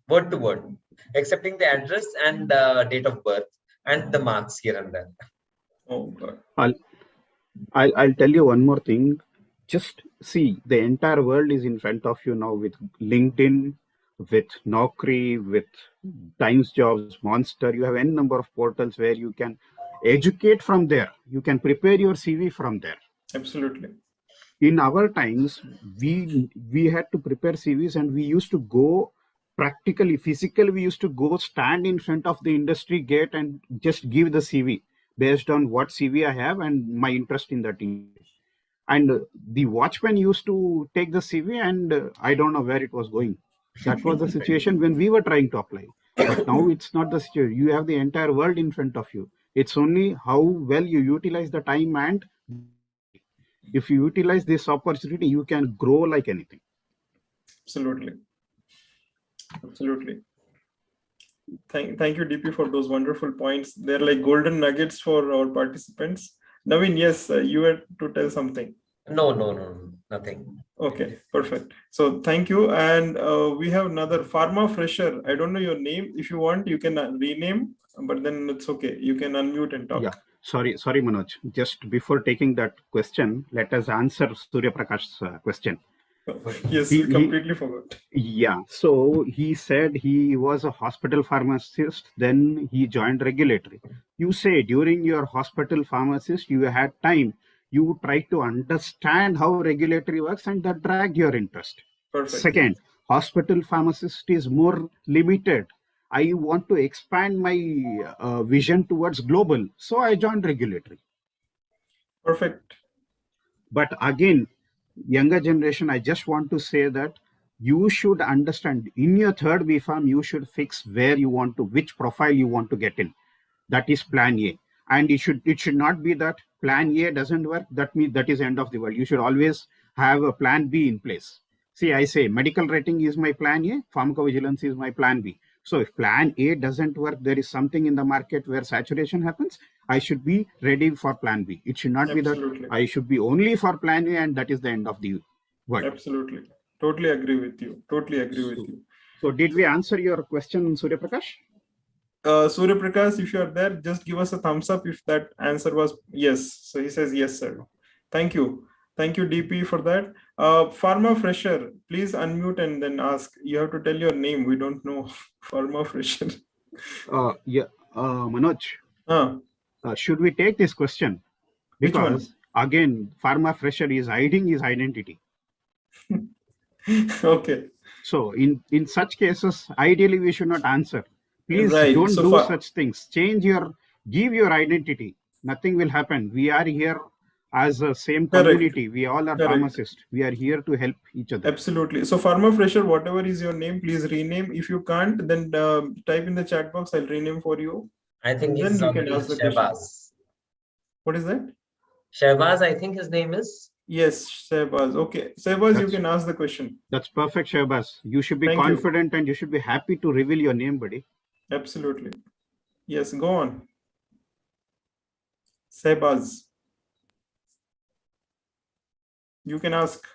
word to word, excepting the address and date of birth and the marks here and there. Oh God. I'll tell you one more thing. Just see, the entire world is in front of you now with LinkedIn, with Naukri, with Times Jobs, Monster. You have n number of portals where you can educate from there. You can prepare your CV from there. Absolutely. In our times, we had to prepare CVs, and we used to go practically, physically, we used to go stand in front of the industry gate and just give the CV based on what CV I have and my interest in that industry. And the watchman used to take the CV, and I don't know where it was going. That was the situation when we were trying to apply. But now it's not the situation. You have the entire world in front of you. It's only how well you utilize the time, and if you utilize this opportunity, you can grow like anything. Absolutely. Thank you, DP, for those wonderful points. They're like golden nuggets for our participants. Naveen, yes, you had to tell something. No, nothing. Okay, perfect. So thank you. And we have another pharma fresher. I don't know your name. If you want, you can rename, but then it's okay. You can unmute and talk. Yeah. Sorry, Manoj. Just before taking that question, let us answer Surya Prakash's question. Yes, we completely forgot. Yeah. So he said he was a hospital pharmacist, then he joined regulatory. You say during your hospital pharmacist, you had time. You try to understand how regulatory works, and that dragged your interest. Perfect. Second, hospital pharmacist is more limited. I want to expand my vision towards global. So I joined regulatory. Perfect. But again, younger generation, I just want to say that you should understand in your third B Farm, you should fix where you want to, which profile you want to get in. That is plan A. And it should not be that plan A doesn't work. That means that is the end of the world. You should always have a plan B in place. See, I say medical rating is my plan A, pharmacovigilance is my plan B. So if plan A doesn't work, there is something in the market where saturation happens, I should be ready for plan B. It should not Absolutely. be that I should be only for plan A and that is the end of the world. Absolutely. Totally agree with you. So did we answer your question, Surya Prakash? Surya Prakash, if you are there, just give us a thumbs up if that answer was yes. So he says yes, sir. Thank you, DP, for that. Pharma fresher, please unmute and then ask. You have to tell your name. We don't know. Pharma fresher. Manoj. Should we take this question? Because again, pharma fresher is hiding his identity. Okay. So in such cases, ideally we should not answer. Please Right. don't So do far, such things. Give your identity. Nothing will happen. We are here as a same correct. community. We all are Correct. pharmacists. We are here to help each other. Absolutely. So Pharma Fresher, whatever is your name, please rename. If you can't, then type in the chat box. I'll rename for you. I think And then he's you can already ask the question. Shehbaz. What is that? Shehbaz, I think his name is. Yes, Shehbaz. Okay, Shehbaz, you can ask the question. That's perfect, Shehbaz. You should be Thank you. confident and you should be happy to reveal your name, buddy. Absolutely. Yes, go on. Shehbaz. You can ask.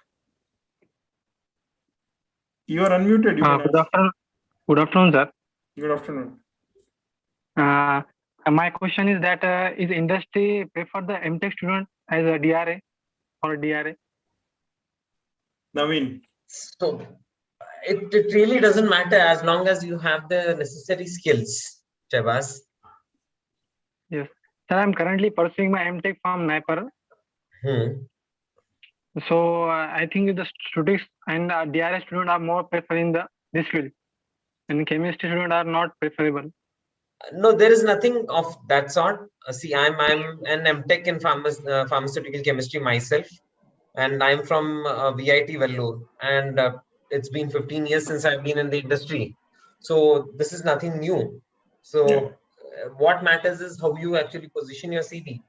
You are unmuted. You can Good ask. afternoon. Good afternoon, sir. Good afternoon. My question is that is industry prefer the MTech student as a DRA or DRA? Naveen. So it really doesn't matter as long as you have the necessary skills, Shehbaz. Yes. Sir, I'm currently pursuing my MTech from NIPER. So I think the students and DRA student are more preferring this field, and chemistry student are not preferable. No, there is nothing of that sort. See, I'm an MTech in pharmaceutical chemistry myself, and I'm from VIT Vellore, and it's been 15 years since I've been in the industry. So this is nothing new. So what matters is how you actually position your CV.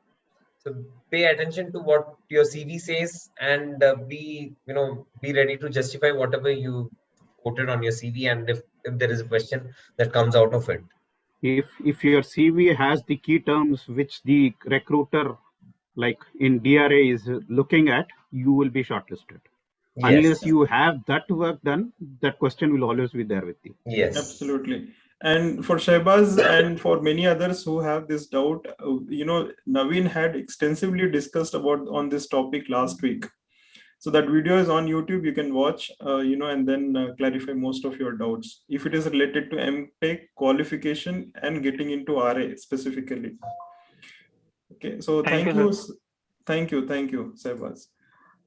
So pay attention to what your CV says, and be ready to justify whatever you quoted on your CV, and if there is a question that comes out of it. If your CV has the key terms which the recruiter, like in DRA, is looking at, you will be shortlisted. Yes. Unless you have that work done, that question will always be there with you. Yes. Absolutely. And for Shehbaz and for many others who have this doubt, Naveen had extensively discussed about on this topic last week. So that video is on YouTube. You can watch, and then clarify most of your doubts. If it is related to MTech qualification and getting into RA specifically. Okay. So thank you. Thank you, Shehbaz.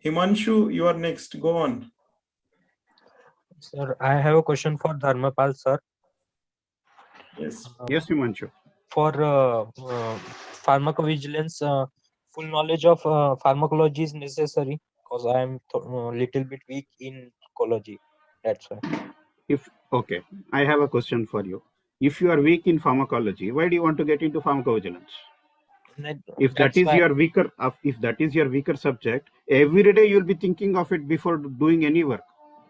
Himanshu, you are next. Go on. Sir, I have a question for Dharmapal, sir. Yes. Yes, Himanshu. For pharmacovigilance, full knowledge of pharmacology is necessary because I am a little bit weak in ecology. That's why. Okay, I have a question for you. If you are weak in pharmacology, why do you want to get into pharmacovigilance? If that is your weaker subject, every day you'll be thinking of it before doing any work,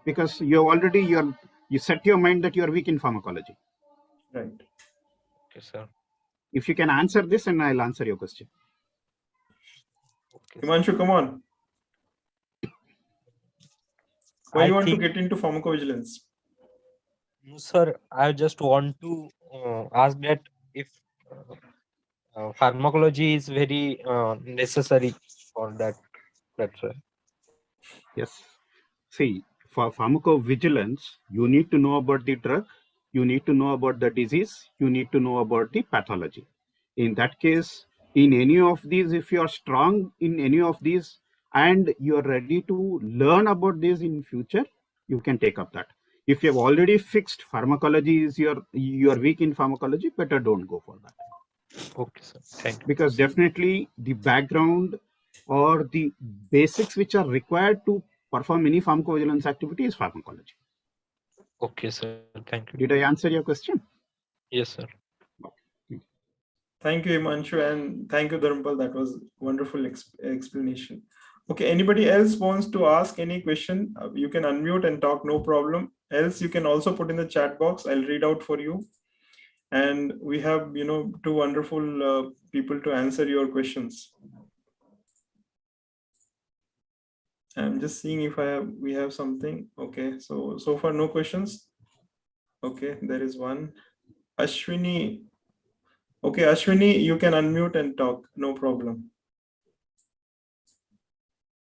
because you set your mind that you are weak in pharmacology. Right. Okay, sir. If you can answer this, and I'll answer your question. Okay, Himanshu, come on. Why you want to get into pharmacovigilance? No, sir. I just want to ask that if pharmacology is very necessary for that. That's why. Yes. See, for pharmacovigilance, you need to know about the drug, you need to know about the disease, you need to know about the pathology. In that case, in any of these, if you are strong in any of these and you are ready to learn about this in future, you can take up that. If you have already fixed pharmacology is you are weak in pharmacology, better don't go for that. Okay, sir. Thank you. Because definitely the background or the basics which are required to perform any pharmacovigilance activity is pharmacology. Okay, sir. Thank you. Did I answer your question? Yes, sir. Thank you, Himanshu, and thank you, Dharmpal. That was wonderful explanation. Okay, anybody else wants to ask any question? You can unmute and talk, no problem. Else, you can also put in the chat box. I'll read out for you. And we have, two wonderful people to answer your questions. I'm just seeing if we have something. Okay, so far no questions. Okay, there is one. Ashwini. Okay, Ashwini, you can unmute and talk, no problem.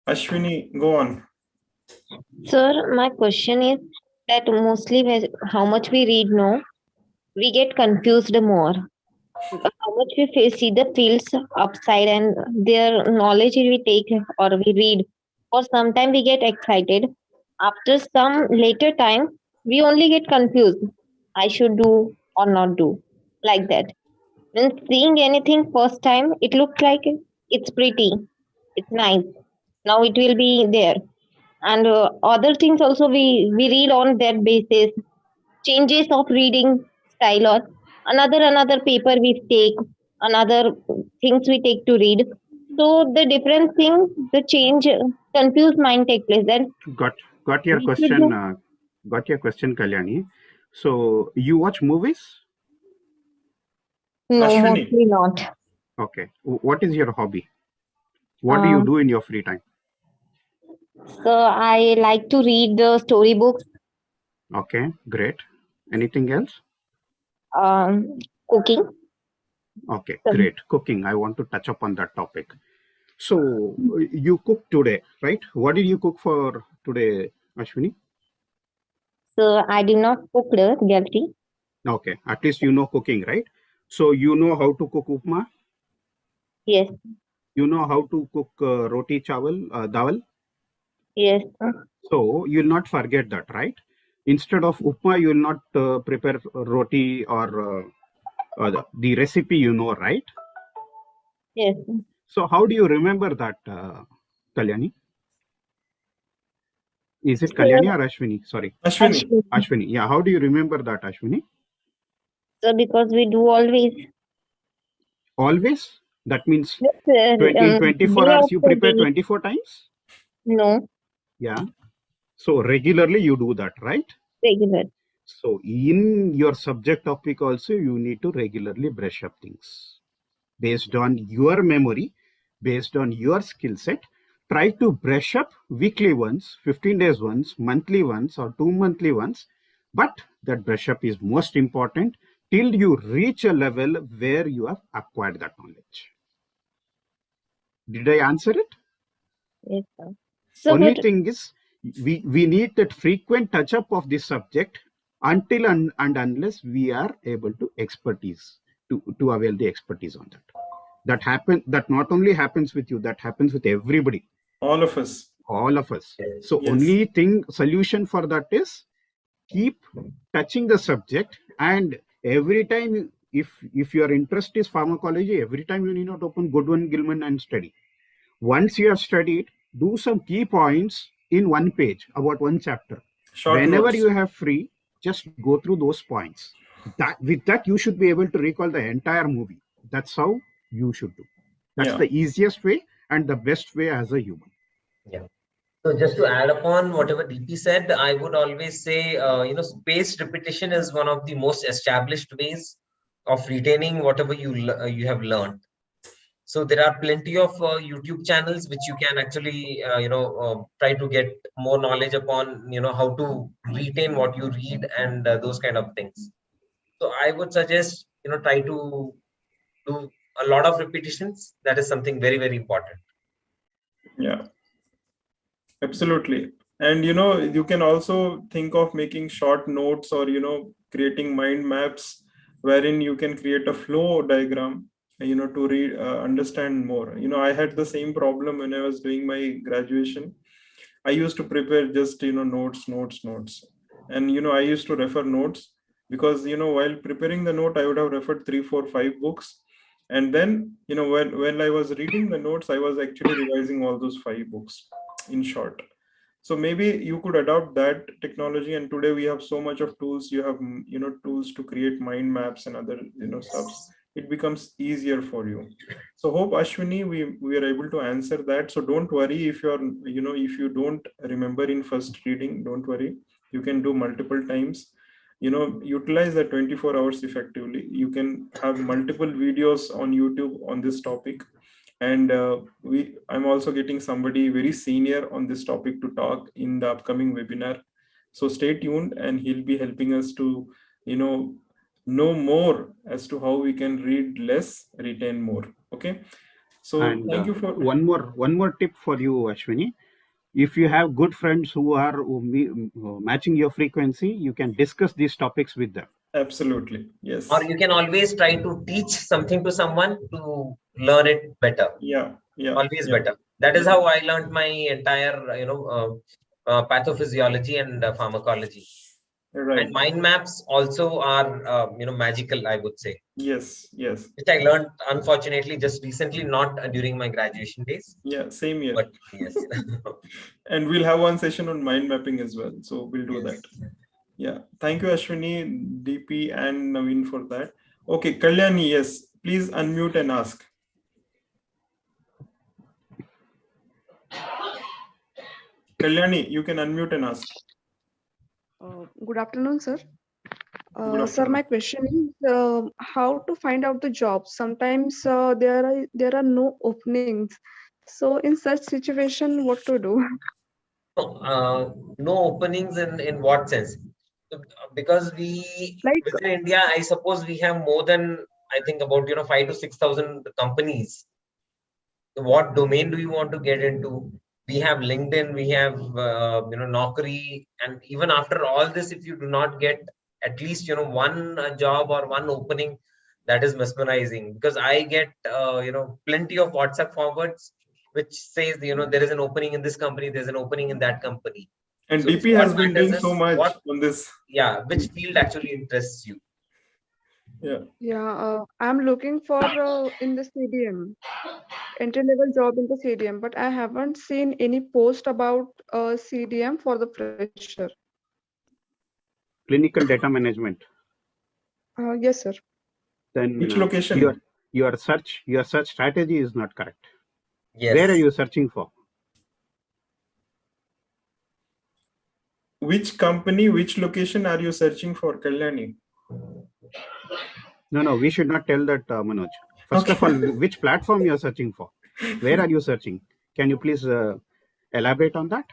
Ashwini, go on. Sir, my question is that mostly how much we read now, we get confused more. How much we see the fields upside and their knowledge we take or we read, or sometimes we get excited. After some later time, we only get confused. I should do or not do, like that. When seeing anything first time, it looks like it's pretty, it's nice. Now it will be there, and other things also we read on that basis. Changes of reading style or another paper we take, another things we take to read. So the different things, the change, confused mind take place. Then Got your we should question. do. Got your question, Kalyani. So you watch movies? No, Ashwini, mostly not. Okay. What is your hobby? What do you Um, do in your free time? so I like to read the storybooks, Okay, great. Anything else? cooking. Okay, So, great. Cooking. I want to touch upon that topic. So you cooked today, right? What did you cook for today, Ashwini? so I did not cook the reality. Okay, at least you know cooking, right? So you know how to cook upma. Yes, You know how to cook roti chawal, dal. yes, So you'll not forget that, right? Instead of upma, you will not prepare roti or the recipe, you know, right? yes. So how do you remember that, Kalyani? Is it Kalyani So or Ashwini? Sorry, Ashwini, actually, Ashwini. Yeah, how do you remember that, Ashwini? so because we do always, Always? That means yes, 24 day hours you after prepare day. 24 times? No, Yeah. So regularly you do that, right? regular. So in your subject topic also, you need to regularly brush up things. Based on your memory, based on your skill set, try to brush up weekly once, 15 days once, monthly once, or 2 monthly once. But that brush up is most important till you reach a level where you have acquired that knowledge. Did I answer it? Yes, sir. So, Only but thing is, we need that frequent touch up of this subject until and unless we are able to expertise to avail the expertise on that. That not only happens with you, that happens with everybody, all of us. all of us. So Yes. only thing solution for that is keep touching the subject, and every time if your interest is pharmacology, every time you need not open Goodwin Gilman and study. Once you have studied, do some key points in one page about one chapter. Short Whenever notes. you have free, just go through those points. That with that you should be able to recall the entire movie. That's how you should do. That's Yeah. the easiest way and the best way as a human. Yeah. So just to add upon whatever DP said, I would always say, spaced repetition is one of the most established ways of retaining whatever you have learned. So there are plenty of YouTube channels which you can actually, try to get more knowledge upon, how to retain what you read and those kind of things. So I would suggest, try to do a lot of repetitions. That is something very, very important. Yeah, absolutely. And you can also think of making short notes or creating mind maps wherein you can create a flow diagram to read understand more. I had the same problem when I was doing my graduation. I used to prepare just notes, and I used to refer notes because while preparing the note I would have referred 3 4 5 books, and then when I was reading the notes I was actually revising all those 5 books in short. So maybe you could adopt that technology, and today we have so much of tools. You have tools to create mind maps and other stuffs. It becomes easier for you. So hope, Ashwini, we are able to answer that. So don't worry if you're if you don't remember in first reading, don't worry. You can do multiple times. Utilize the 24 hours effectively. You can have multiple videos on YouTube on this topic, and I'm also getting somebody very senior on this topic to talk in the upcoming webinar. So stay tuned, and he'll be helping us to know more as to how we can read less, retain more. Okay, so And thank you for one more tip for you, Ashwini. If you have good friends who are matching your frequency, you can discuss these topics with them. absolutely, yes. Or you can always try to teach something to someone to learn it better. Yeah, Always better. That is how I learned my entire pathophysiology and pharmacology. Right. And mind maps also are, magical, I would say. Yes. Yes. Which I learned, unfortunately, just recently, not during my graduation days. Yeah. Same here. But yes. And we'll have one session on mind mapping as well. So we'll do that. Yeah. Thank you, Ashwini, DP, and Naveen for that. Okay, Kalyani, yes. Please unmute and ask. Kalyani, you can unmute and ask. Good afternoon, sir. Good Sir, my afternoon. question is how to find out the job. Sometimes there are no openings. So in such situation, what to do? No openings in what sense? Because Like within India, I suppose we have more than, I think, about 5,000 to 6,000 companies. What domain do you want to get into? We have LinkedIn, we have Naukri, and even after all this, if you do not get at least one job or one opening, that is mesmerizing. Because I get plenty of WhatsApp forwards which says there is an opening in this company, there's an opening in that company. And So DP what has been matters doing is so much on this. Yeah, which field actually interests you? yeah, I'm looking for in the CDM, entry level job in the CDM, but I haven't seen any post about CDM for the fresher. Clinical data management. Yes, sir. Then Which location? your search strategy is not correct. Yes. Where are you searching for? Which company, which location are you searching for, Kalyani? No, we should not tell that, Manoj. First of all, which platform you are searching for? Where are you searching? Can you please elaborate on that?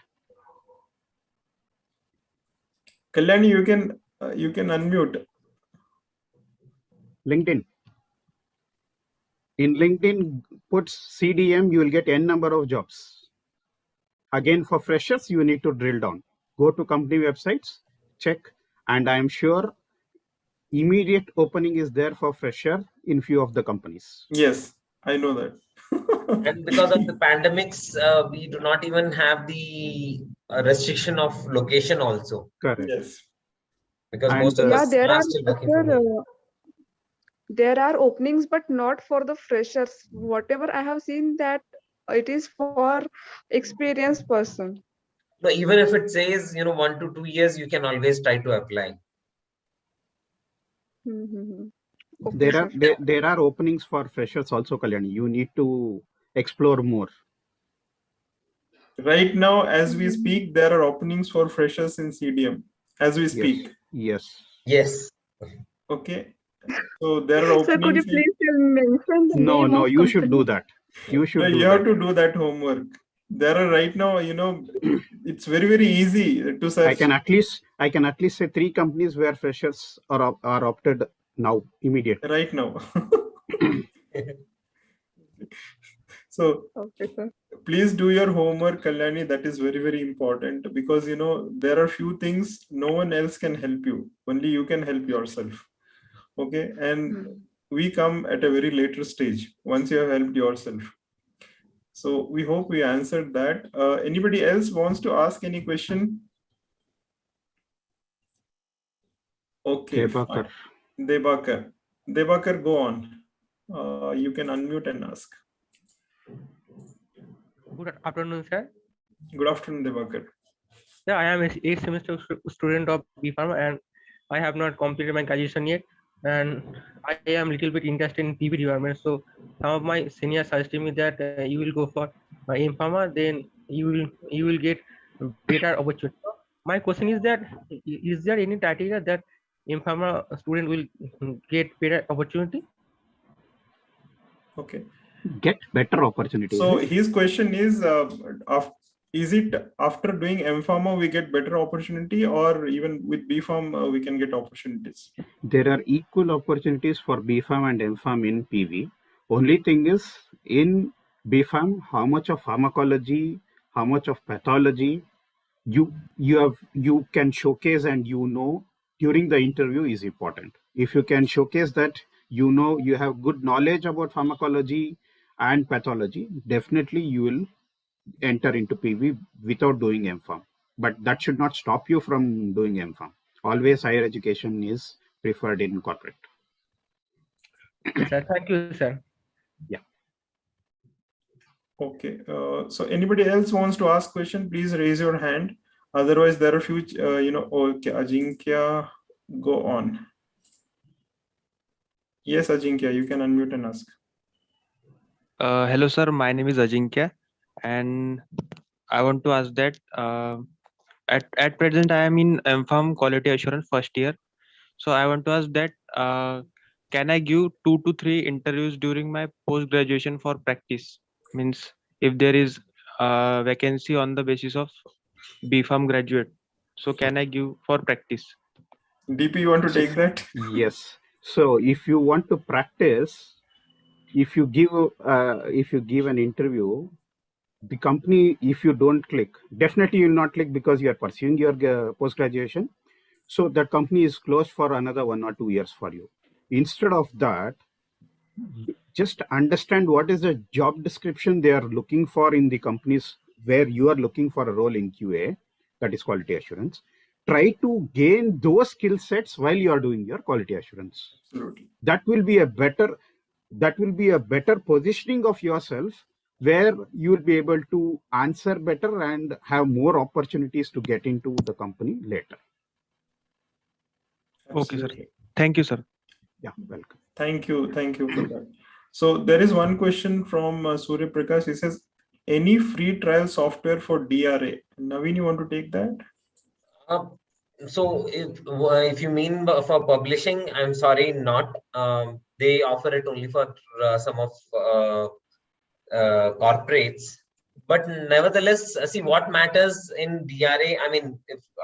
Kalyani, you can unmute. LinkedIn. In LinkedIn, put CDM, you will get n number of jobs. Again, for freshers, you need to drill down. Go to company websites, check, and I am sure immediate opening is there for fresher in few of the companies. Yes, I know that. And because of the pandemics, we do not even have the restriction of location also. Correct. Yes. Because most of us are still working from home. There are openings, but not for the freshers. Whatever I have seen, that it is for experienced person. No, even if it says 1 to 2 years, you can always try to apply. Okay, There are openings for freshers also, Kalyani. You need to explore more. Right now, as we speak, there are openings for freshers in CDM. As we speak. Yes. Okay. So there are openings. Sir, could you please mention the name No, of you should company? do that. You should. You have to do that homework. There are right now, it's very, very easy to search. I can at least say 3 companies where freshers are opted now, immediately. Right now. So okay, sir. Please do your homework, Kalyani. That is very, very important because there are few things no one else can help you. Only you can help yourself. Okay. And we come at a very later stage once you have helped yourself. So we hope we answered that. Anybody else wants to ask any question? Okay. Debakar, go on. You can unmute and ask. Good afternoon, sir. Good afternoon, Debakar. Yeah, I am a 8th semester student of B.Pharm and I have not completed my graduation yet. And I am little bit interested in PV department. So some of my seniors suggested me that you will go for Pharma, then you will get better opportunity. My question is that is there any criteria that Pharma student will get better opportunity? Okay. Get better opportunities. So his question is it after doing M.Pharma we get better opportunity, or even with B.Pharm we can get opportunities? There are equal opportunities for B.Pharm and M.Pharm in PV. Only thing is in B.Pharm, how much of pharmacology, how much of pathology you can showcase, and during the interview is important. If you can showcase that you have good knowledge about pharmacology and pathology, definitely you will enter into PV without doing M.Pharm. But that should not stop you from doing M.Pharm. always higher education is preferred in corporate. Yes, sir. Thank you, sir. Okay. So anybody else wants to ask question, please raise your hand. Otherwise, there are few, okay, Ajinkya, go on. Yes, Ajinkya, you can unmute and ask. Hello, sir. My name is Ajinkya, and I want to ask that at present I am in MPharm Quality Assurance first year. So I want to ask that can I give 2 to 3 interviews during my post graduation for practice? Means if there is a vacancy on the basis of BPharm graduate, so can I give for practice? DP, you want to take that? Yes. So if you want to practice, if you give an interview, the company, if you don't click, definitely you will not click because you are pursuing your post graduation. So that company is closed for another 1 or 2 years for you. Instead of that, just understand what is the job description they are looking for in the companies where you are looking for a role in QA, that is quality assurance. Try to gain those skill sets while you are doing your quality assurance. Absolutely. That will be a better positioning of yourself, where you will be able to answer better and have more opportunities to get into the company later. Okay, sir. Absolutely. Thank you, sir. Yeah, welcome. Thank you for that. So there is one question from Surya Prakash. He says, any free trial software for DRA? Naveen, you want to take that? So if you mean for publishing, I'm sorry, not. They offer it only for some of corporates. But nevertheless, see what matters in DRA. I mean,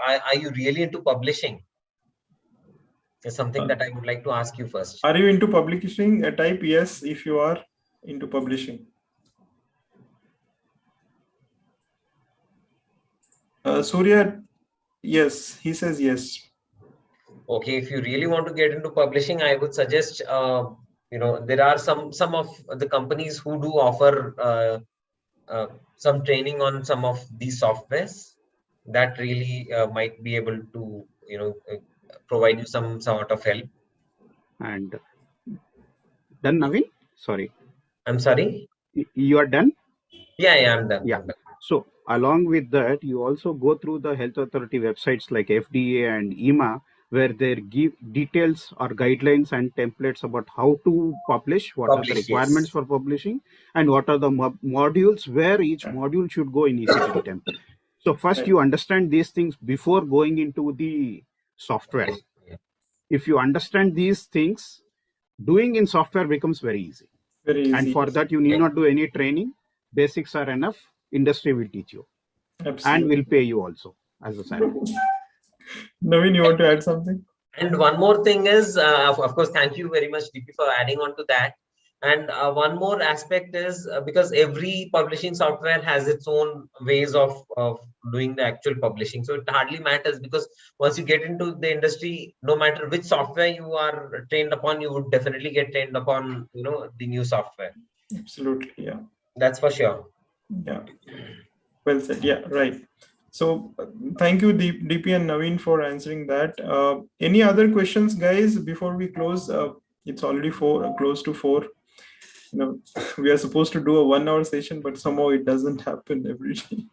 are you really into publishing? Is something that I would like to ask you first. Are you into publishing? Type yes if you are into publishing. Surya, yes, he says yes. Okay, if you really want to get into publishing, I would suggest there are some of the companies who do offer some training on some of these softwares that really might be able to provide you some sort of help. And done, Naveen? Sorry. I'm sorry? You are done? Yeah, I'm done. Yeah. I'm done. So along with that, you also go through the health authority websites like FDA and EMA, where they give details or guidelines and templates about how to publish, what are the requirements for publishing, and what are the modules where each module should go in ECTD template. So first you understand these things before going into the software. If you understand these things, doing in software becomes very easy. Very easy. And for that, you need not do any training. Basics are enough. Industry will teach you. Absolutely. And will pay you also as a salary. Naveen, you want to add something? And one more thing is, of course, thank you very much, DP, for adding on to that. And one more aspect is because every publishing software has its own ways of doing the actual publishing. So it hardly matters, because once you get into the industry, no matter which software you are trained upon, you would definitely get trained upon, the new software. Absolutely. Yeah. That's for sure. Yeah. Well said. Yeah, right. So thank you, DP and Naveen, for answering that. Any other questions, guys, before we close? It's already close to 4. We are supposed to do a 1-hour session, but somehow it doesn't happen every day.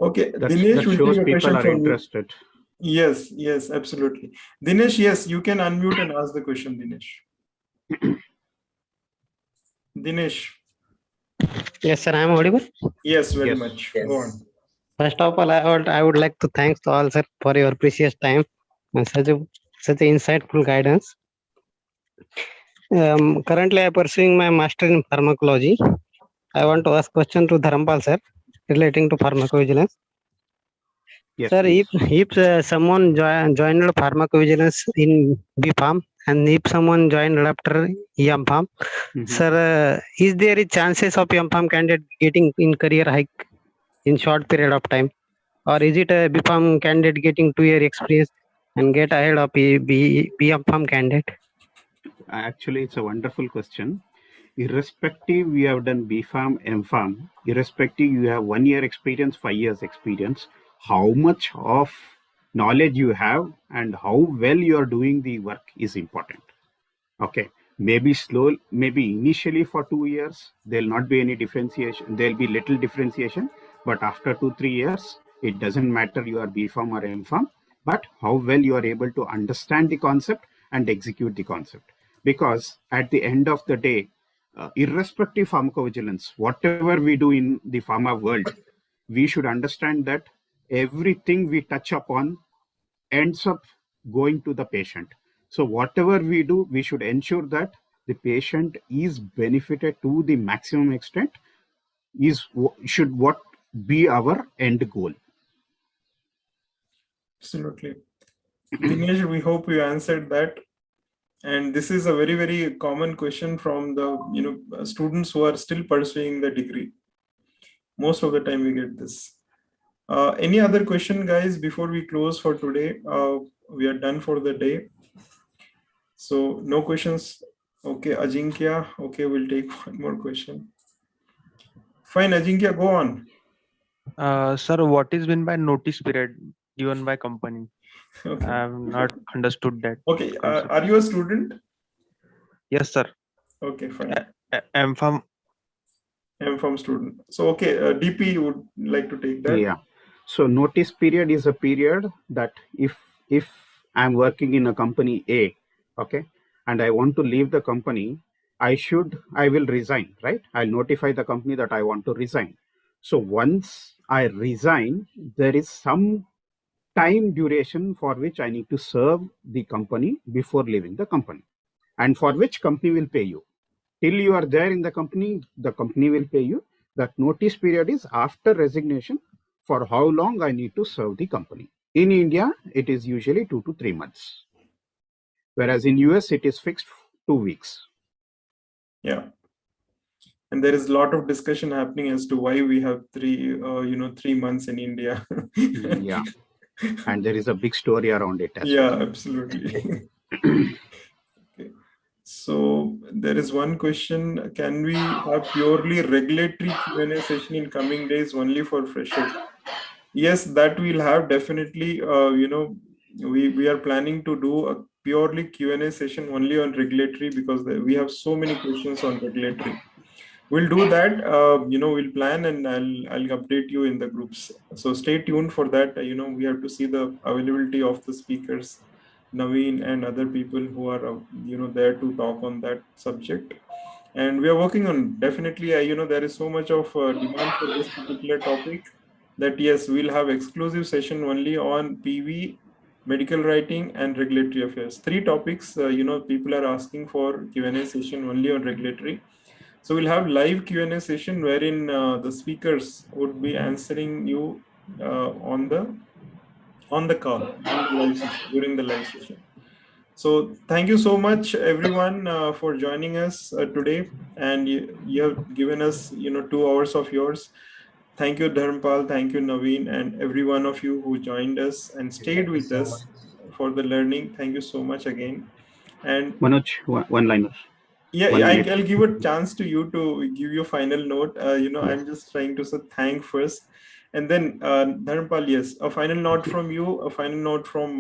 Okay, Dinesh, that shows people are interested. Yes, absolutely. Dinesh, yes, you can unmute and ask the question, Dinesh. Dinesh. Yes, sir, I am audible. Yes, very much. Yes. Go on. First of all, I would like to thank to all, sir, for your precious time and such insightful guidance. Currently, I am pursuing my master in pharmacology. I want to ask question to Dharampal, sir, relating to pharmacovigilance. Yes, sir, please. if someone joined pharmacovigilance in BPharm, and if someone joined after MPharm, sir, is there a chances of MPharm candidate getting in career hike in short period of time, or is it a BPharm candidate getting 2-year experience and get ahead of BPharm candidate? Actually, it's a wonderful question. Irrespective, we have done BPharm, MPharm. Irrespective, you have 1 year experience, 5 years experience. How much of knowledge you have and how well you are doing the work is important. Okay, maybe slow, maybe initially for 2 years there'll not be any differentiation, there'll be little differentiation, but after 2-3 years it doesn't matter you are BPharm or MPharm, but how well you are able to understand the concept and execute the concept. Because at the end of the day, irrespective pharmacovigilance, whatever we do in the pharma world, we should understand that everything we touch upon ends up going to the patient. So whatever we do, we should ensure that the patient is benefited to the maximum extent, should what be our end goal. Absolutely. Dinesh, we hope you answered that. And this is a very, very common question from the students who are still pursuing the degree. Most of the time we get this. Any other question, guys, before we close for today? We are done for the day. So no questions. Okay, Ajinkya. Okay, we'll take one more question. Fine, Ajinkya, go on. Sir, what is meant by notice period given by company? Okay. I have not understood that. Okay, are you a student? Yes, sir. Okay, fine. MPharm student. So, okay, DP, you would like to take that? Yeah. So notice period is a period that if I'm working in a company A, okay, and I want to leave the company, I will resign, right? I'll notify the company that I want to resign. So once I resign, there is some time duration for which I need to serve the company before leaving the company, and for which company will pay you. Till you are there in the company will pay you. That notice period is after resignation, for how long I need to serve the company. In India, it is usually 2 to 3 months. Whereas in US, it is fixed 2 weeks. Yeah. And there is a lot of discussion happening as to why we have 3 months in India. Yeah. And there is a big story around it as well. Yeah, absolutely. Okay. So there is one question. Can we have purely regulatory Q&A session in coming days only for freshers? Yes, that we'll have definitely. We are planning to do a purely Q&A session only on regulatory, because we have so many questions on regulatory. We'll do that. We'll plan, and I'll update you in the groups. So stay tuned for that. We have to see the availability of the speakers, Naveen and other people who are there to talk on that subject. And we are working on, definitely, there is so much of demand for this particular topic that yes, we'll have exclusive session only on PV, medical writing, and regulatory affairs. 3 topics, people are asking for Q&A session only on regulatory. So we'll have live Q&A session wherein the speakers would be answering you on the call, during the live session. So thank you so much, everyone, for joining us today. And you have given us 2 hours of yours. Thank you, Dharmpal. Thank you, Naveen, and every one of you who joined us and stayed with us for the learning. Thank you so much again. And Manoj, one-liner. Yeah, I'll give a chance to you to give your final note. I'm just trying to say thank first. And then Dharmpal, yes, a final note from you, a final note from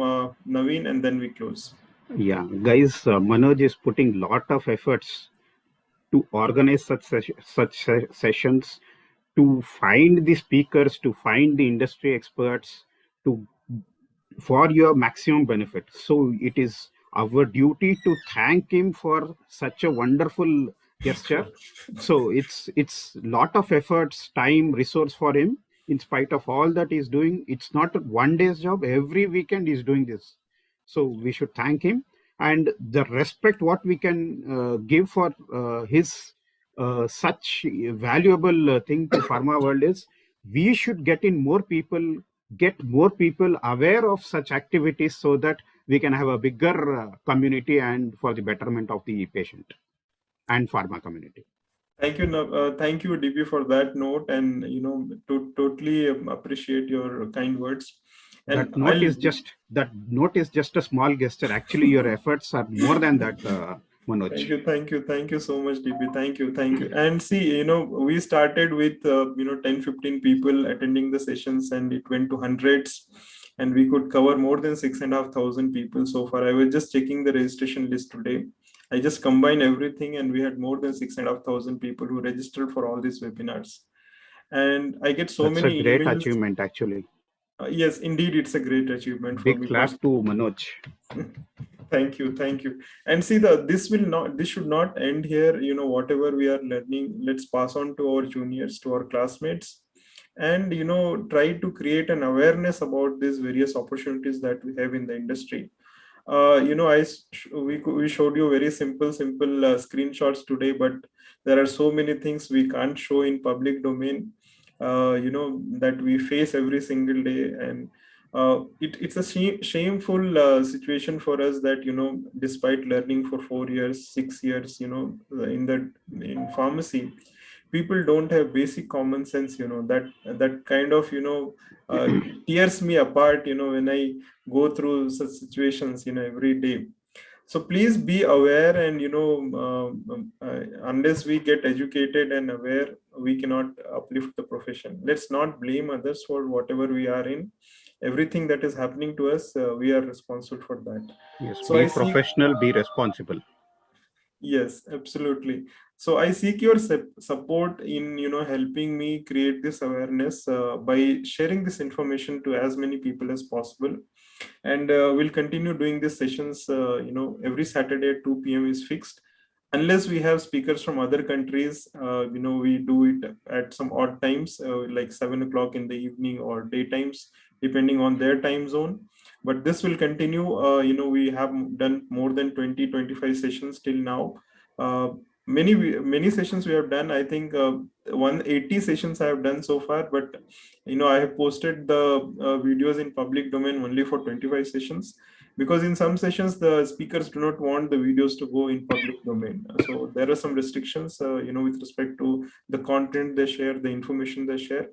Naveen, and then we close. Yeah, guys, Manoj is putting lot of efforts to organize such sessions, to find the speakers, to find the industry experts, for your maximum benefit. So it is our duty to thank him for such a wonderful gesture. So it's lot of efforts, time, resource for him. In spite of all that he's doing, it's not a one day's job. Every weekend he's doing this. So we should thank him, and the respect what we can give for his such valuable thing to pharma world is, we should get more people aware of such activities, so that we can have a bigger community and for the betterment of the patient and pharma community. Thank you, DP, for that note, and totally appreciate your kind words. And that note is just a small gesture. Actually, your efforts are more than that, Manoj. Thank you so much, DP. Thank you. And see, we started with 10-15 people attending the sessions, and it went to hundreds. and we could cover more than 6,500 people so far. I was just checking the registration list today. I just combined everything, and we had more than 6,500 people who registered for all these webinars. And I get so That's many a great emails. achievement, actually. Yes, indeed, it's a great achievement for Big me. clap to Manoj. Thank you, thank you. And see, this should not end here. You know, whatever we are learning, let's pass on to our juniors, to our classmates, and try to create an awareness about these various opportunities that we have in the industry. We showed you very simple screenshots today, but there are so many things we can't show in public domain, that we face every single day. And it's a shameful situation for us that, despite learning for 4 years, 6 years, in pharmacy, people don't have basic common sense. That kind of tears me apart, when I go through such situations, every day. So please be aware, and unless we get educated and aware, we cannot uplift the profession. Let's not blame others for whatever we are in. Everything that is happening to us, we are responsible for that. Yes, So be professional, be responsible. Yes, absolutely. So I seek your support in helping me create this awareness by sharing this information to as many people as possible. And we'll continue doing these sessions. Every Saturday at 2 p.m. is fixed. Unless we have speakers from other countries, we do it at some odd times, like 7 o'clock in the evening or daytimes, depending on their time zone. But this will continue. We have done more than 20-25 sessions till now. Many sessions we have done. I think 180 sessions I have done so far, but I have posted the videos in public domain only for 25 sessions, because in some sessions the speakers do not want the videos to go in public domain. So there are some restrictions, with respect to the content they share, the information they share.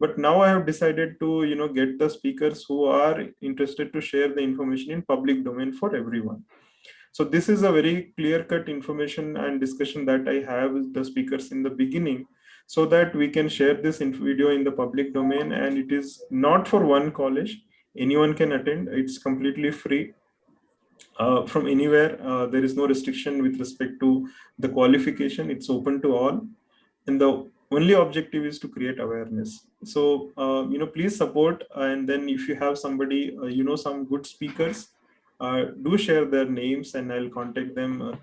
But now I have decided to get the speakers who are interested to share the information in public domain for everyone. So this is a very clear-cut information and discussion that I have with the speakers in the beginning, so that we can share this video in the public domain. And it is not for one college. Anyone can attend. It's completely free. From anywhere. There is no restriction with respect to the qualification. It's open to all. And the only objective is to create awareness. So, please support. And then if you have somebody, some good speakers, do share their names, and I'll contact them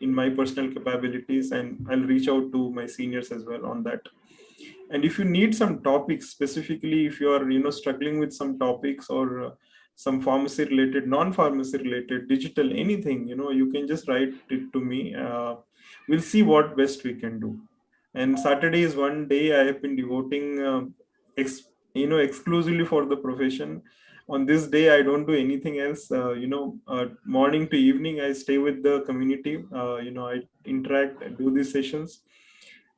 in my personal capabilities, and I'll reach out to my seniors as well on that. And if you need some topics specifically, if you are struggling with some topics, or some pharmacy related, non-pharmacy related, digital, anything, you can just write it to me. We'll see what best we can do. And Saturday is one day I have been devoting exclusively for the profession. On this day I don't do anything else. Morning to evening I stay with the community. I interact, I do these sessions.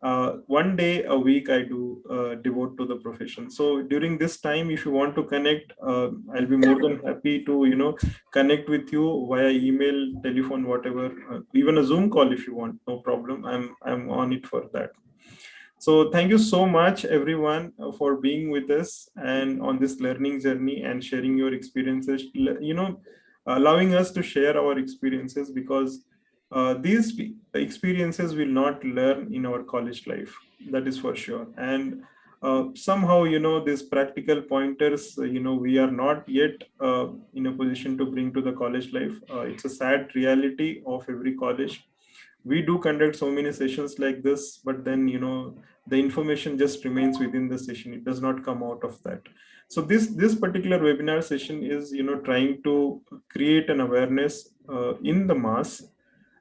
One day a week I do devote to the profession. So during this time, if you want to connect, I'll be more than happy to connect with you via email, telephone, whatever, even a Zoom call if you want. No problem. I'm on it for that. So thank you so much, everyone, for being with us and on this learning journey and sharing your experiences. Allowing us to share our experiences, because these experiences will not learn in our college life, that is for sure. And somehow these practical pointers, we are not yet in a position to bring to the college life. It's a sad reality of every college. We do conduct so many sessions like this, but then the information just remains within the session. It does not come out of that. So this particular webinar session is trying to create an awareness in the mass.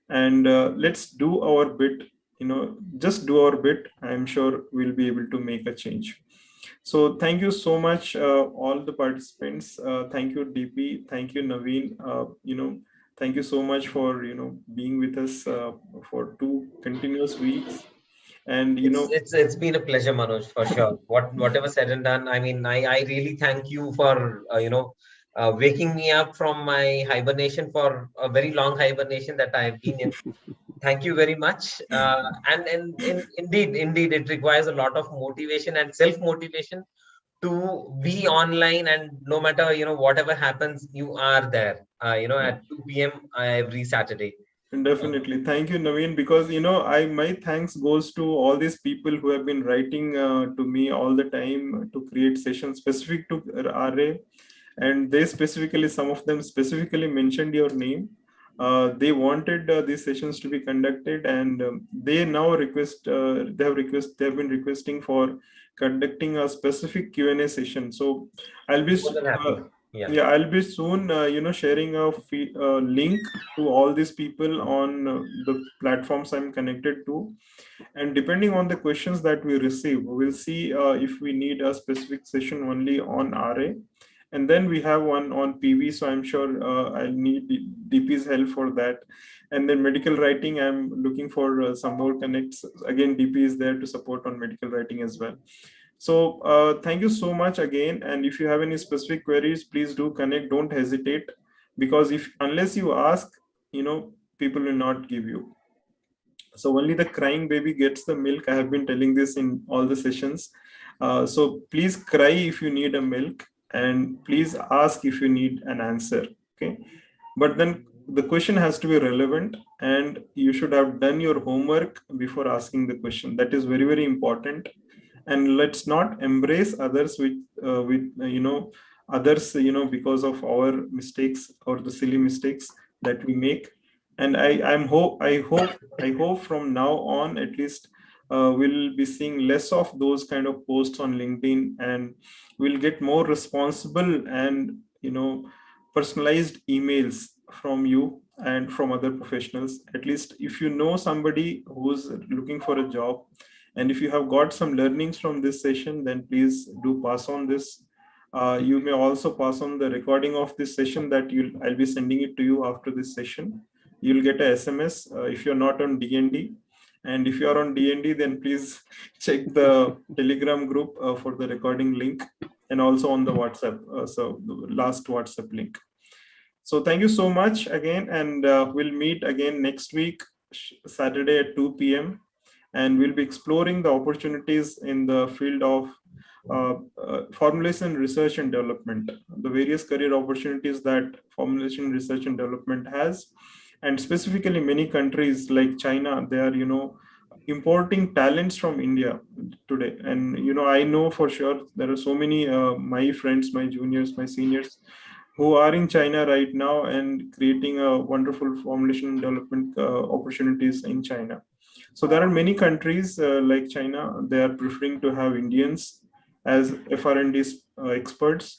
And let's do our bit. Just do our bit. I'm sure we'll be able to make a change. So thank you so much, all the participants. Thank you, DP. Thank you, Naveen. Thank you so much for being with us for 2 continuous weeks. And it's been a pleasure, Manoj, for sure. Whatever said and done, I mean, I really thank you for waking me up from my hibernation, for a very long hibernation that I've been in. Thank you very much. And indeed, it requires a lot of motivation and self-motivation to be online, and no matter, whatever happens, you are there, at 2 p.m. Every Saturday. Definitely. Thank you, Naveen, because, my thanks goes to all these people who have been writing to me all the time to create sessions specific to RA. And they specifically, some of them specifically mentioned your name. They wanted these sessions to be conducted, and they now they have been requesting for conducting a specific Q&A session. So I'll be I'll be soon sharing a link to all these people on the platforms I'm connected to, and depending on the questions that we receive, we'll see if we need a specific session only on RA. And then we have one on PV, so I'm sure I'll need DP's help for that. And then medical writing, I'm looking for some more connects. Again, DP is there to support on medical writing as well. So thank you so much again. And if you have any specific queries, please do connect. Don't hesitate, because unless you ask, people will not give you. So only the crying baby gets the milk. I have been telling this in all the sessions. So please cry if you need a milk, and please ask if you need an answer. Okay, but then the question has to be relevant, and you should have done your homework before asking the question. That is very, very important. And let's not embrace others with others because of our mistakes or the silly mistakes that we make. And I hope from now on, at least, we'll be seeing less of those kind of posts on LinkedIn, and we'll get more responsible and personalized emails from you and from other professionals. At least if you know somebody who's looking for a job, and if you have got some learnings from this session, then please do pass on this. You may also pass on the recording of this session that I'll be sending it to you after this session. You'll get a SMS if you're not on DND. And if you are on DND, then please check the Telegram group for the recording link, and also on the WhatsApp, so the last WhatsApp link. So thank you so much again, and we'll meet again next week, Saturday at 2 p.m. And we'll be exploring the opportunities in the field of formulation research and development, the various career opportunities that formulation research and development has. And specifically, many countries like China, they are, importing talents from India today. And, I know for sure there are so many my friends, my juniors, my seniors, who are in China right now and creating a wonderful formulation development opportunities in China. So there are many countries like China, they are preferring to have Indians as FR&D experts.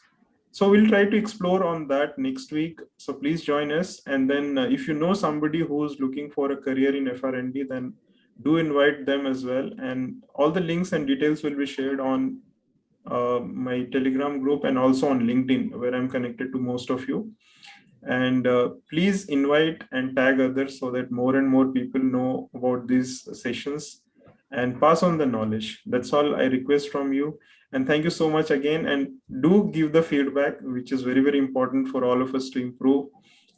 So we'll try to explore on that next week. So please join us. And then if you know somebody who's looking for a career in FR&D, then do invite them as well. And all the links and details will be shared on my Telegram group and also on LinkedIn, where I'm connected to most of you. And please invite and tag others so that more and more people know about these sessions and pass on the knowledge. That's all I request from you. And thank you so much again. And do give the feedback, which is very, very important for all of us to improve.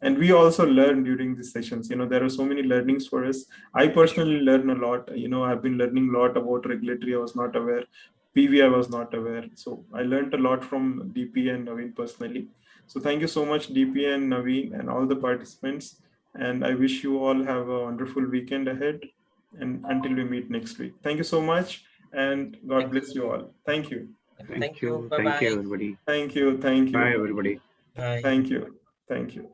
And we also learn during these sessions. There are so many learnings for us. I personally learn a lot. I've been learning a lot about regulatory. I was not aware. PV, I was not aware. So I learned a lot from DP and Naveen personally. So thank you so much, DP and Naveen and all the participants. And I wish you all have a wonderful weekend ahead. And until we meet next week. Thank you so much. And God bless you all. Thank you. Thank you. Thank you, everybody. Thank you. Thank you. Bye, everybody. Bye. Thank you. Thank you.